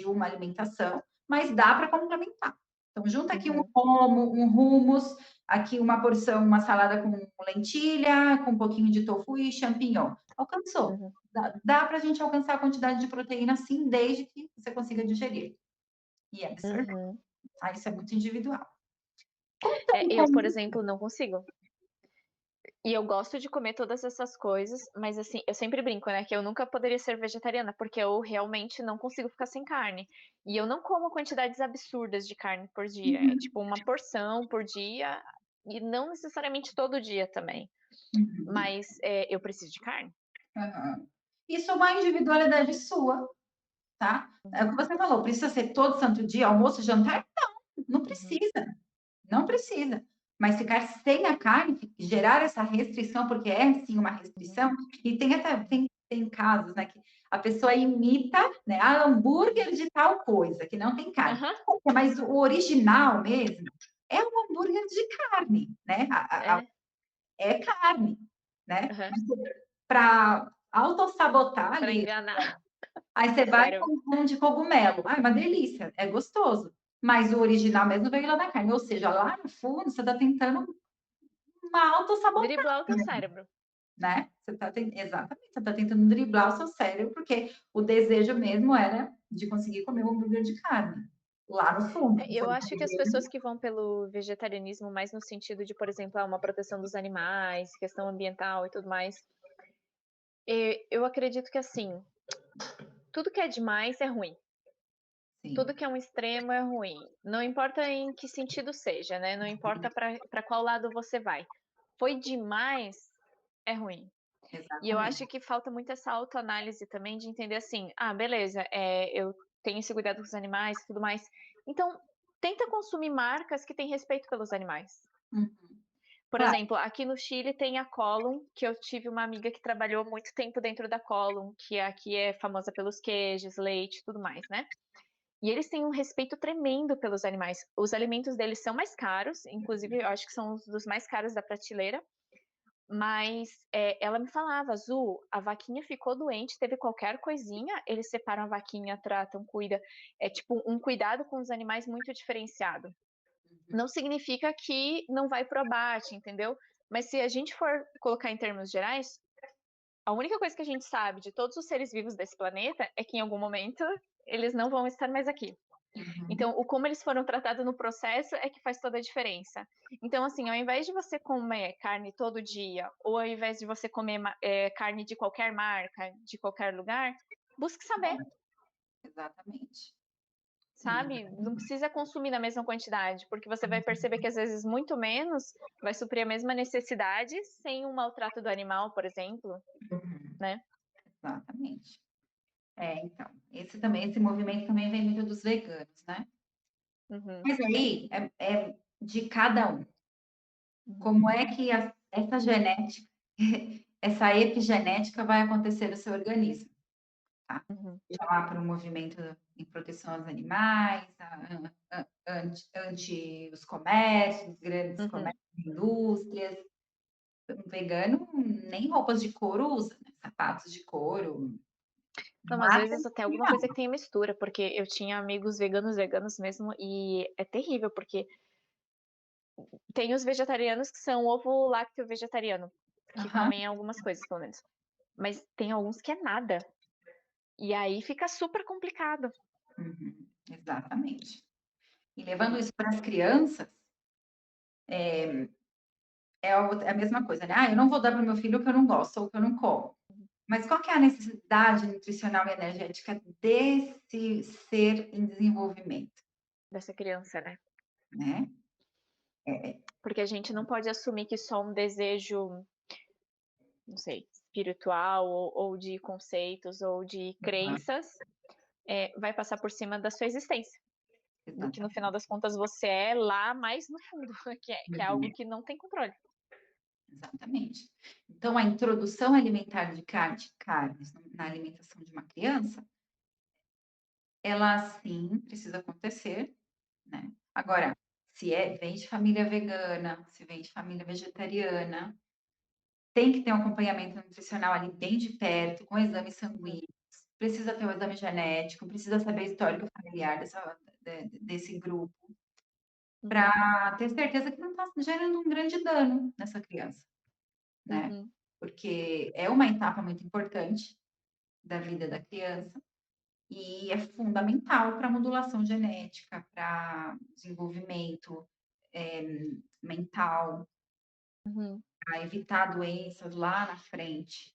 uma alimentação, mas dá para complementar. Então, junta aqui uhum, um hummus, aqui uma porção, uma salada com lentilha, com um pouquinho de tofu e champignon. Alcançou. uhum, Dá para a gente alcançar a quantidade de proteína, sim, desde que você consiga digerir e absorver. uhum. Tá? Isso é muito individual. Eu, por exemplo, não consigo. E eu gosto de comer todas essas coisas, mas assim, eu sempre brinco, né, que eu nunca poderia ser vegetariana, porque eu realmente não consigo ficar sem carne. E eu não como quantidades absurdas de carne por dia. É Uhum, tipo uma porção por dia, e não necessariamente todo dia também. uhum, Mas eu preciso de carne. aham. Isso é uma individualidade sua, tá? É o que Uhum, você falou, precisa ser todo santo dia, almoço, jantar? Não, não uhum, precisa, não precisa. Mas ficar sem a carne, gerar essa restrição, porque é sim uma uhum, restrição, e tem até uhum, tem casos, né, que a pessoa imita, né, uhum. hambúrguer de tal coisa, que não tem carne. Aham, Mas o original mesmo é um hambúrguer de carne, né? é. É carne, né? Aham. Para autossabotar Pra ali, enganar aí você o vai cérebro. com um de cogumelo. Ah, é uma delícia, é gostoso. Mas o original mesmo veio lá da carne. Ou seja, lá no fundo, você está tentando uma autossabotagem, Driblar o teu cérebro. né? Exatamente, você está tentando driblar o seu cérebro, porque o desejo mesmo era de conseguir comer um hambúrguer de carne. Lá no fundo. Eu acho que as pessoas que vão pelo vegetarianismo mais no sentido de, por exemplo, uma proteção dos animais, questão ambiental e tudo mais, eu acredito que assim, tudo que é demais é ruim. Tudo Sim, que é um extremo é ruim. Não importa em que sentido seja, né? Não importa para qual lado você vai. Foi demais, é ruim. E eu acho exatamente. que falta muito essa autoanálise também de entender assim, ah, beleza, eu tenho esse cuidado com os animais e tudo mais. Então, tenta consumir marcas que têm respeito pelos animais. Uhum. Por Claro. exemplo, aqui no Chile tem a Column, que eu tive uma amiga que trabalhou muito tempo dentro da Column, que aqui é famosa pelos queijos, leite e tudo mais, né? E eles têm um respeito tremendo pelos animais. Os alimentos deles são mais caros, inclusive eu acho que são os dos mais caros da prateleira, mas ela me falava, Azul, a vaquinha ficou doente, teve qualquer coisinha, eles separam a vaquinha, tratam, cuida. É tipo um cuidado com os animais muito diferenciado. Não significa que não vai pro abate, entendeu? Mas se a gente for colocar em termos gerais, a única coisa que a gente sabe de todos os seres vivos desse planeta é que em algum momento eles não vão estar mais aqui. Uhum. Então, o como eles foram tratados no processo é que faz toda a diferença. Então, assim, ao invés de você comer carne todo dia, ou ao invés de você comer carne de qualquer marca, de qualquer lugar, busque saber. exatamente. sabe? Não precisa consumir na mesma quantidade, porque você vai perceber que às vezes muito menos vai suprir a mesma necessidade sem um maltrato do animal, por exemplo, Uhum, né? exatamente. Então, esse movimento também vem muito dos veganos, né. Uhum, Mas aí é de cada um. uhum, Como é que essa genética, essa epigenética vai acontecer no seu organismo, tá? uhum, Seja lá por um movimento em proteção aos animais, ante os comércios, grandes uhum. comércios, indústrias. Um vegano nem roupas de couro usa, né, sapatos de couro, Não, às mata vezes até alguma coisa que tem mistura, porque eu tinha amigos veganos mesmo, e é terrível, porque tem os vegetarianos que são ovo lácteo vegetariano, que aham, comem algumas coisas, pelo menos. Mas tem alguns que é nada. E aí fica super complicado. uhum, exatamente. E levando isso para as crianças, é a mesma coisa, né: "Ah, eu não vou dar para o meu filho o que eu não gosto ou o que eu não como". Mas qual que é a necessidade nutricional e energética desse ser em desenvolvimento, Dessa criança, né. né? Porque a gente não pode assumir que só um desejo, não sei, espiritual ou de conceitos ou de Aham, crenças, vai passar por cima da sua existência. Do que no final exatamente. das contas você é lá mais no fundo, que é algo Uhum, que não tem controle. exatamente. Então a introdução alimentar de carnes na alimentação de uma criança, ela sim precisa acontecer, né. Agora, se vem de família vegana, se vem de família vegetariana, tem que ter um acompanhamento nutricional ali bem de perto, com exames Uhum, sanguíneos, precisa ter o exame genético, precisa saber histórico familiar desse grupo, uhum, para ter certeza que não está gerando um grande dano nessa criança, né. uhum, Porque é uma etapa muito importante da vida da criança e é fundamental para a modulação genética, para desenvolvimento, mental, uhum. para evitar doenças lá na frente.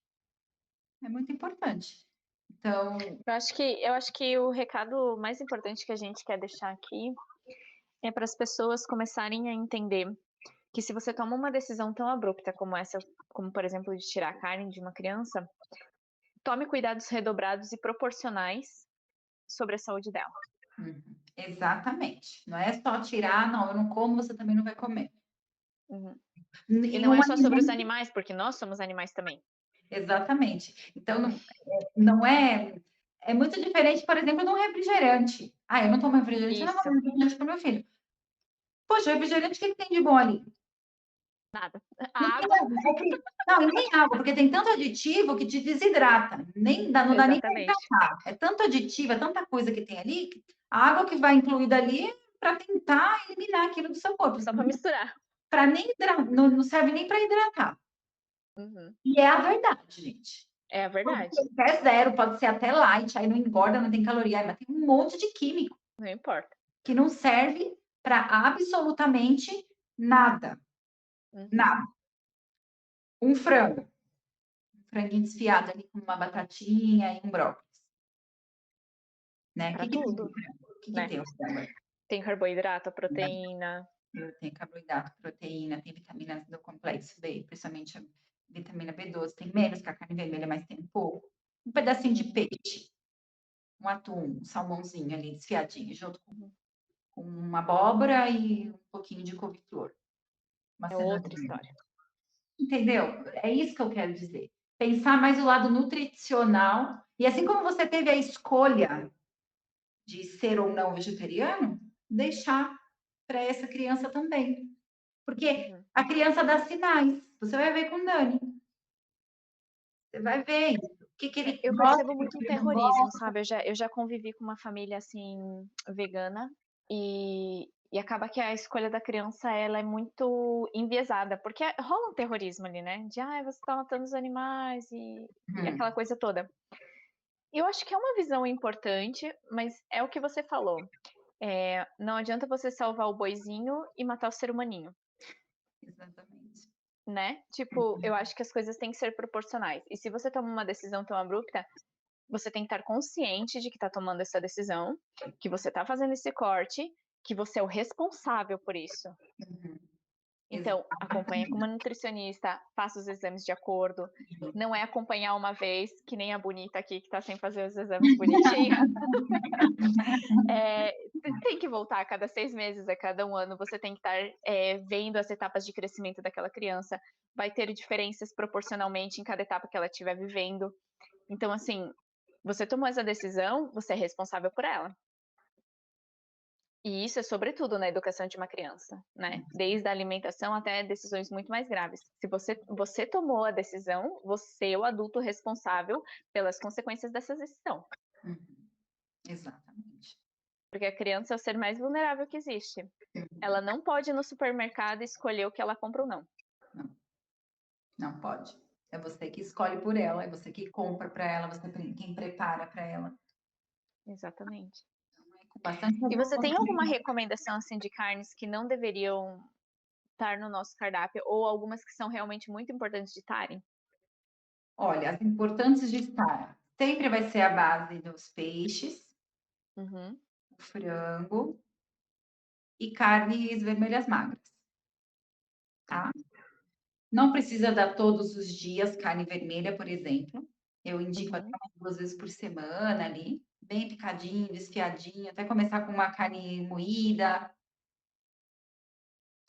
É muito importante. Então, Eu acho que o recado mais importante que a gente quer deixar aqui é para as pessoas começarem a entender que se você toma uma decisão tão abrupta como essa, como por exemplo de tirar a carne de uma criança, tome cuidados redobrados e proporcionais sobre a saúde dela. uhum, exatamente. Não é só tirar: "Não, eu não como, você também não vai comer". Uhum. E Em não um é só sobre os alimento animais, porque nós somos animais também. exatamente. Então não é muito diferente, por exemplo, de um refrigerante. "Ah, eu não tomo refrigerante, eu não vou dar Isso, refrigerante para o meu filho". Poxa, refrigerante, o que que tem de bom ali? nada. Não A tem água, nada, é que não, e nem água, porque tem tanto aditivo que te desidrata, nem dá não dá nem para exatamente. hidratar. É tanto aditivo, é tanta coisa que tem ali, que a água que vai incluída ali é para tentar eliminar aquilo do seu corpo, Só para misturar. para nem não serve nem para hidratar. Uhum. E é a verdade, gente. É a Pode verdade, ser até zero, pode ser até light, aí não engorda, não tem caloria, mas tem um monte de químico não importa. que não serve para absolutamente nada, Uhum. nada. Um franguinho desfiado ali com uma batatinha e um brócolis, né. O Para que que tem no tudo, frango? O que que né. tem o frango ali? Tem carboidrato, proteína. Tem carboidrato, proteína, tem vitaminas do complexo B, principalmente a vitamina B12, tem menos que a carne vermelha, mas tem um pouco. Um pedacinho de Uhum, peixe, um atum, um salmãozinho ali desfiadinho, junto uhum. com uma abóbora e um pouquinho de couve-flor, uma É outra cenourinha. história. Entendeu? É isso que eu quero dizer. Pensar mais o lado nutricional e assim como você teve a escolha de ser ou não vegetariano, deixar para essa criança também. Porque Uhum. a criança dá sinais. Você vai ver com o Dani. Você vai ver isso. O que que ele Eu gosta, percebo o que muito um ele não terrorismo, gosta. sabe. Eu já convivi com uma família, assim, vegana, e acaba que a escolha da criança ela é muito enviesada, porque rola um terrorismo ali, né, de: "Ai, você tá matando os animais", e Hum, aquela coisa toda. Eu acho que é uma visão importante, mas é o que você falou, não adianta você salvar o boizinho e matar o ser humaninho, exatamente. né. Tipo, eu acho que as coisas têm que ser proporcionais. E se você toma uma decisão tão abrupta, você tem que estar consciente de que está tomando essa decisão, que você está fazendo esse corte, que você é o responsável por isso. Uhum. Então, acompanha com uma nutricionista, faça os exames de acordo. Não é acompanhar uma vez, que nem a bonita aqui que tá sem fazer os exames bonitinho. Tem que voltar a cada 6 meses, a cada 1 ano, você tem que estar, vendo as etapas de crescimento daquela criança. Vai ter diferenças proporcionalmente em cada etapa que ela estiver vivendo. Então, assim, você tomou essa decisão, você é responsável por ela. E isso é sobretudo na educação de uma criança, né, desde a alimentação até decisões muito mais graves. Se você tomou a decisão, você é o adulto responsável pelas consequências dessa decisão, Uhum. Exatamente. porque a criança é o ser mais vulnerável que existe. Uhum. Ela não pode ir no supermercado e escolher o que ela compra ou não. Não, não pode. É você que escolhe por ela, é você que compra para ela, você quem prepara para ela. Exatamente. Então, é com bastante E você tem alguma responsabilidade. recomendação, assim, de carnes que não deveriam estar no nosso cardápio ou algumas que são realmente muito importantes de estarem? Olha, as importantes de estar sempre vai ser a base dos peixes, Uhum, o frango e carnes vermelhas magras, tá. tá? Não precisa dar todos os dias carne vermelha, por exemplo. Eu indico até Uhum, umas 2 vezes por semana ali, bem picadinho, desfiadinho, até começar com uma carne moída,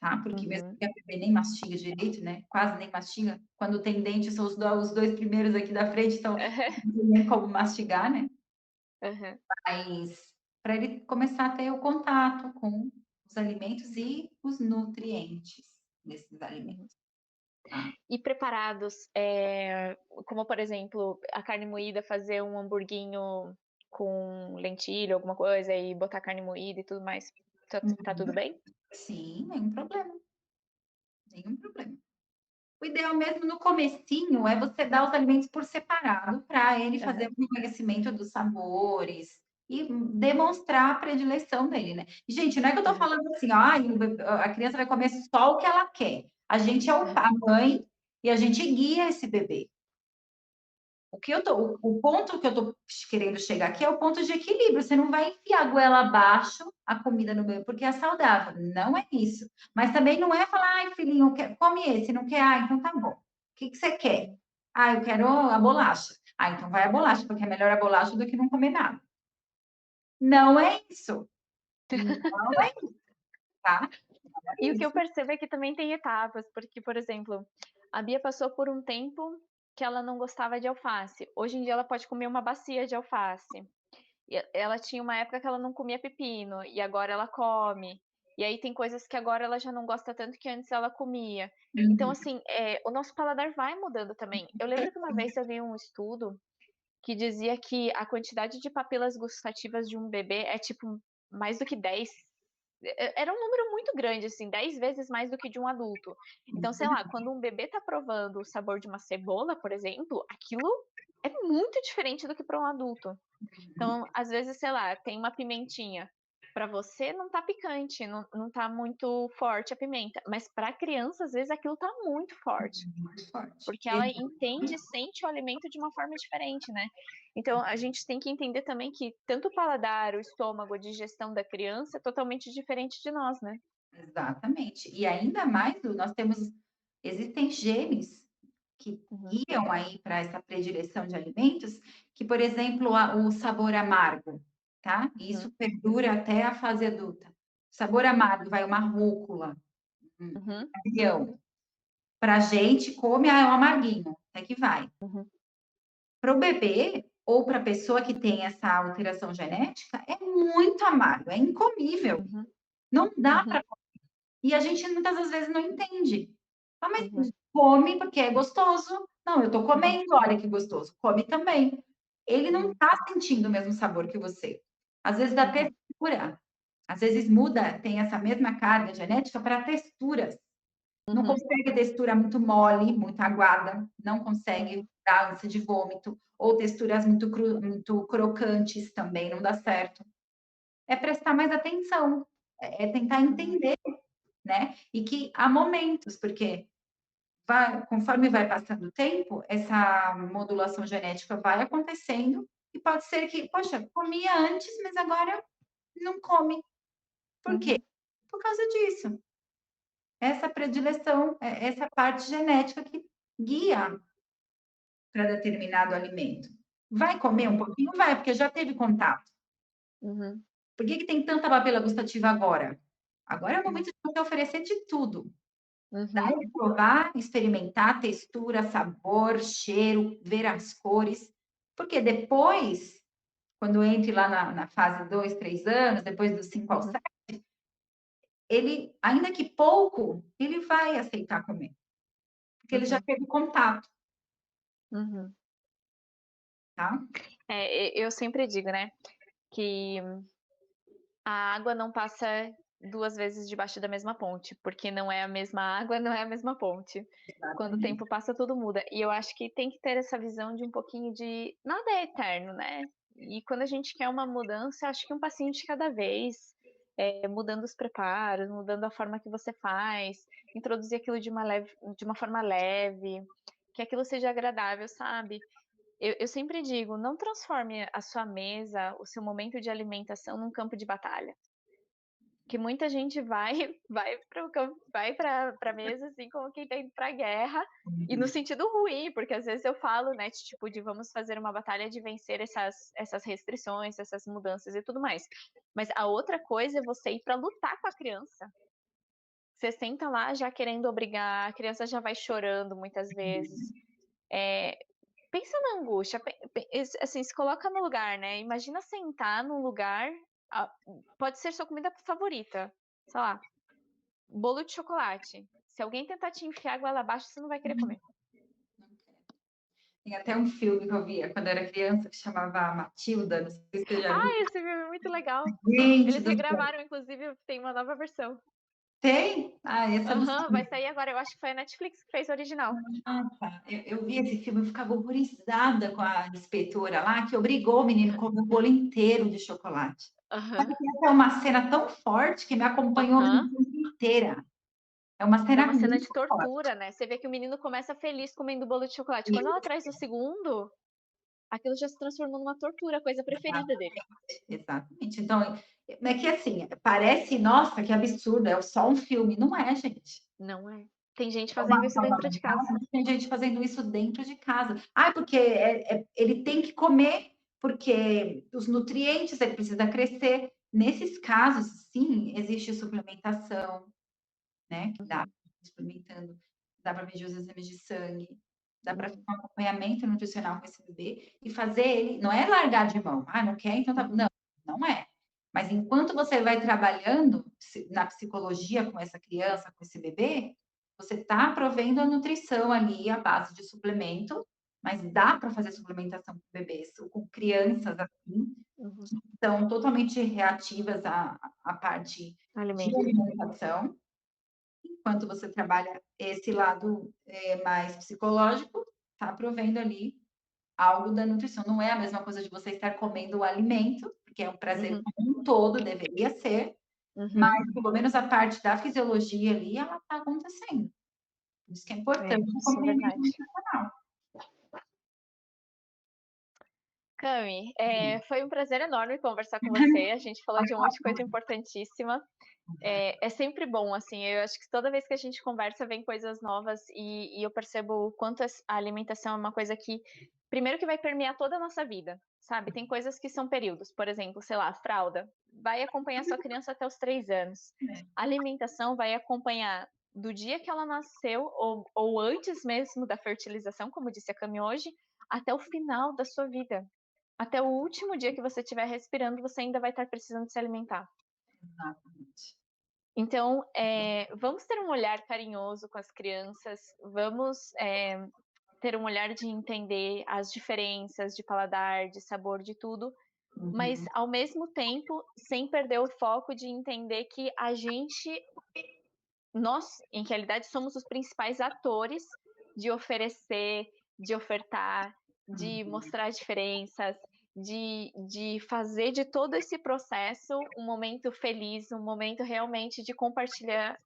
tá? Porque mesmo uhum, que a bebê nem mastiga direito, né, quase nem mastiga, quando tem dente são os 2 primeiros aqui da frente, então não tem nem como mastigar, né. aham. Mas para ele começar a ter o contato com os alimentos e os nutrientes desses Uhum. alimentos, tá. E preparados, como por exemplo, a carne moída, fazer um hamburguinho com lentilha, alguma coisa, e botar carne moída e tudo mais. Tá tudo Uhum. bem? Sim, nenhum problema, nenhum problema. O ideal mesmo no comecinho é você dar os alimentos por separado para ele fazer Aham, o reconhecimento dos sabores e demonstrar a predileção dele, né. E gente, não é que eu tô aham, falando assim: "Ai, a criança vai comer só o que ela quer". A gente é aham, a mãe e a gente guia esse bebê. O ponto que eu tô querendo chegar aqui é o ponto de equilíbrio, você não vai enfiar goela abaixo a comida no meio, porque é saudável, não é isso. Mas também não é falar: "Ai filhinho, come esse, não quer? Ah, então tá bom. O que que você quer? uhum. Ah, eu quero a bolacha. Ah, então vai a bolacha, porque é melhor a bolacha do que não comer nada". Não é isso, não é isso, tá? Não é E o que eu isso. percebo é que também tem etapas, porque, por exemplo, a Bia passou por um tempo que ela não gostava de alface. Hoje em dia ela pode comer uma bacia de alface. E ela tinha uma época que ela não comia pepino, e agora ela come. E aí tem coisas que agora ela já não gosta tanto que antes ela comia. Então, Uhum. assim, o nosso paladar vai mudando também. Eu lembro que uma vez eu vi um estudo que dizia que a quantidade de papilas gustativas de um bebê é, tipo, mais do que 10. Era um número muito grande, assim, 10 vezes mais do que de um adulto. Então, sei lá, quando um bebê tá provando o sabor de uma cebola, por exemplo, aquilo é muito diferente do que para um adulto. Então, às vezes, sei lá, tem uma pimentinha, pra você não tá picante, não tá muito forte a pimenta, mas pra criança, às vezes, aquilo tá muito forte, Muito forte. porque ela entende e sente o alimento de uma forma diferente, né. Então a gente tem que entender também que tanto o paladar, o estômago, a digestão da criança é totalmente diferente de nós, né. Exatamente. E ainda mais nós temos existem genes que Uhum, guiam aí para essa predileção de alimentos, que, por exemplo, o sabor amargo, tá? E isso uhum, perdura até a fase adulta. Sabor amargo, vai uma rúcula, uhum, agrião. Pra gente, come, ah, é um amarguinho, até que vai. uhum, Para o bebê ou para a pessoa que tem essa alteração genética, é muito amargo, é incomível. uhum, Não dá uhum, para. E a gente muitas das vezes não entende. "Ah, mas uhum, come porque é gostoso". "Não, eu estou uhum, comendo, olha que gostoso". Come também. Ele não uhum, está sentindo o mesmo sabor que você. Às vezes da uhum, textura, às vezes muda, tem essa mesma carga genética para texturas. Não uhum, consegue textura muito mole, muito aguada, não consegue uhum, dar ânsia de vômito, ou texturas muito crocantes também não dá certo. É prestar mais atenção, é tentar uhum, entender, né, e que há momentos, porque conforme vai passando o tempo, essa modulação genética vai acontecendo e pode ser que, poxa, comia antes, mas agora não come. Por quê? Uhum, Por causa disso. Essa predileção, essa parte genética que guia para determinado alimento. Vai comer um uhum, pouquinho? Vai, porque já teve contato. uhum, Por que que tem tanta papila gustativa agora? Agora é o momento uhum, de você oferecer de tudo. Dá uhum, ele provar, experimentar textura, sabor, cheiro, ver as cores. Porque depois, quando entre lá na fase 2, 3 anos, depois dos 5 aos uhum, 7, ele, ainda que pouco, ele vai aceitar comer, porque ele já uhum, teve contato, uhum. tá? Eu sempre digo, né, que a água não passa 2 vezes debaixo da mesma ponte, porque não é a mesma água, não é a mesma ponte. Quando o Exatamente. tempo passa, tudo muda. E eu acho que tem que ter essa visão de um pouquinho de nada é eterno, né. E quando a gente quer uma mudança, acho que um passinho de cada vez, mudando os preparos, mudando a forma que você faz, introduzir aquilo de uma forma leve, que aquilo seja agradável, sabe. Eu sempre digo: "Não transforme a sua mesa, o seu momento de alimentação num campo de batalha". Que muita gente vai vai pra mesa, assim, como quem tá indo pra guerra, e no Uhum. sentido ruim, porque às vezes eu falo, né, tipo, de vamos fazer uma batalha de vencer essas restrições, essas mudanças e tudo mais. Mas a outra coisa é você ir pra lutar com a criança. Você senta lá já querendo obrigar, a criança já vai chorando muitas vezes. Pensa na angústia, assim, se coloca no lugar, né, imagina sentar num lugar, ah, pode ser sua comida favorita, sei lá, bolo de chocolate. Se alguém tentar te enfiar goela abaixo, você não vai querer comer. Tem até um filme que eu via quando era criança que chamava Matilda, não sei se você já viu. Ah, esse filme é muito legal. Gente Eles do céu. regravaram, inclusive tem uma nova versão. Tem? Ah, esse eu não Aham, vai sabia. sair agora, eu acho que foi a Netflix que fez o original. Ah, tá. Eu vi esse filme, eu ficava horrorizada com a inspetora lá, que obrigou o menino a comer o bolo inteiro de chocolate. Aham, Essa é uma cena tão forte que me acompanhou a minha aham. infância inteira. É uma É cena uma cena de muito forte. tortura, né, você vê que o menino começa feliz comendo bolo de chocolate, quando ela traz o segundo, aquilo já se transformou numa tortura, a coisa preferida dele. Exatamente. Então, é que assim, parece, nossa, que absurdo, é só um filme. Não é, gente. Não é. Tem gente É uma fazendo isso forma dentro de mental, casa. mas tem gente fazendo isso dentro de casa. Ah, porque ele tem que comer, porque os nutrientes, ele precisa crescer. Nesses casos, sim, existe suplementação, né? Que dá Uhum, suplementando, dá para medir os exames de sangue, dá para fazer uhum, um acompanhamento nutricional com esse bebê e fazer ele, não é largar de mão, ah, não quer, então tá, uhum, não, não é. Mas enquanto você vai trabalhando na psicologia com essa criança, com esse bebê, você está provendo a nutrição ali à base de suplemento, mas dá para fazer suplementação com bebês ou com crianças assim, uhum. que estão totalmente reativas à parte de Alimento. alimentação. Enquanto você trabalha esse lado, mais psicológico, está provendo ali algo da nutrição. Não é a mesma coisa de você estar comendo o alimento, porque é um prazer Uhum, como um todo, deveria ser, uhum. mas pelo menos a parte da fisiologia ali, ela está acontecendo. Por isso que é É, importante o isso é acompanhamento verdade. nutricional. Cami, foi um prazer enorme conversar com você, a gente falou de um monte de coisa importantíssima. É sempre bom, assim, eu acho que toda vez que a gente conversa vem coisas novas e eu percebo o quanto a alimentação é uma coisa que, primeiro que vai permear toda a nossa vida, sabe? Tem coisas que são períodos, por exemplo, sei lá, fralda, vai acompanhar sua criança até os 3 anos. A alimentação vai acompanhar do dia que ela nasceu ou antes mesmo da fertilização, como disse a Cami hoje, até o final da sua vida. Até o último dia que você estiver respirando, você ainda vai estar precisando se alimentar. Exatamente. Então, vamos ter um olhar carinhoso com as crianças, vamos, ter um olhar de entender as diferenças de paladar, de sabor, de tudo, mas Uhum, ao mesmo tempo, sem perder o foco de entender que nós, em realidade, somos os principais atores de oferecer, de ofertar, de uhum, mostrar diferenças, de fazer de todo esse processo um momento feliz, um momento realmente de compartilhar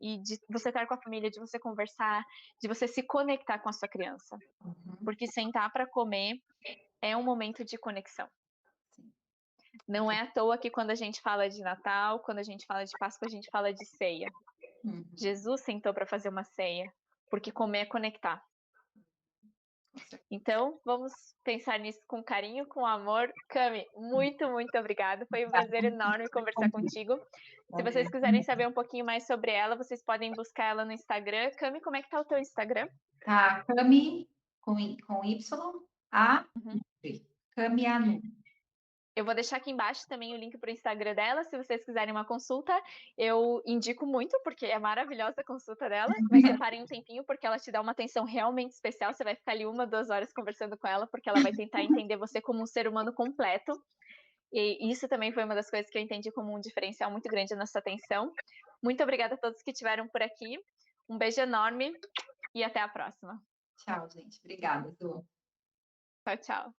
e de você estar com a família, de você conversar, de você se conectar com a sua criança. uhum. Porque sentar para comer é um momento de conexão. Sim. Não é à toa que quando a gente fala de Natal, quando a gente fala de Páscoa, a gente fala de ceia. Uhum, Jesus sentou para fazer uma ceia, porque comer é conectar. com certeza. Então, vamos pensar nisso com carinho, com amor. Cami, muito, muito obrigada. Foi um prazer enorme conversar contigo. Se vocês quiserem saber um pouquinho mais sobre ela, vocês podem buscar ela no Instagram. Cami, como é que tá o teu Instagram? Tá, Cami com Y, A, Uhum. Cami Anu. Eu vou deixar aqui embaixo também o link para o Instagram dela, se vocês quiserem uma consulta. Eu indico muito, porque é maravilhosa a consulta dela. Mas separem um tempinho, porque ela te dá uma atenção realmente especial. Você vai ficar ali 1, 2 horas conversando com ela, porque ela vai tentar entender você como um ser humano completo. E isso também foi uma das coisas que eu entendi como um diferencial muito grande na sua atenção. Muito obrigada a todos que estiveram por aqui. Um beijo enorme e até a próxima. Tchau, gente. Obrigada, Du. Tchau, tchau.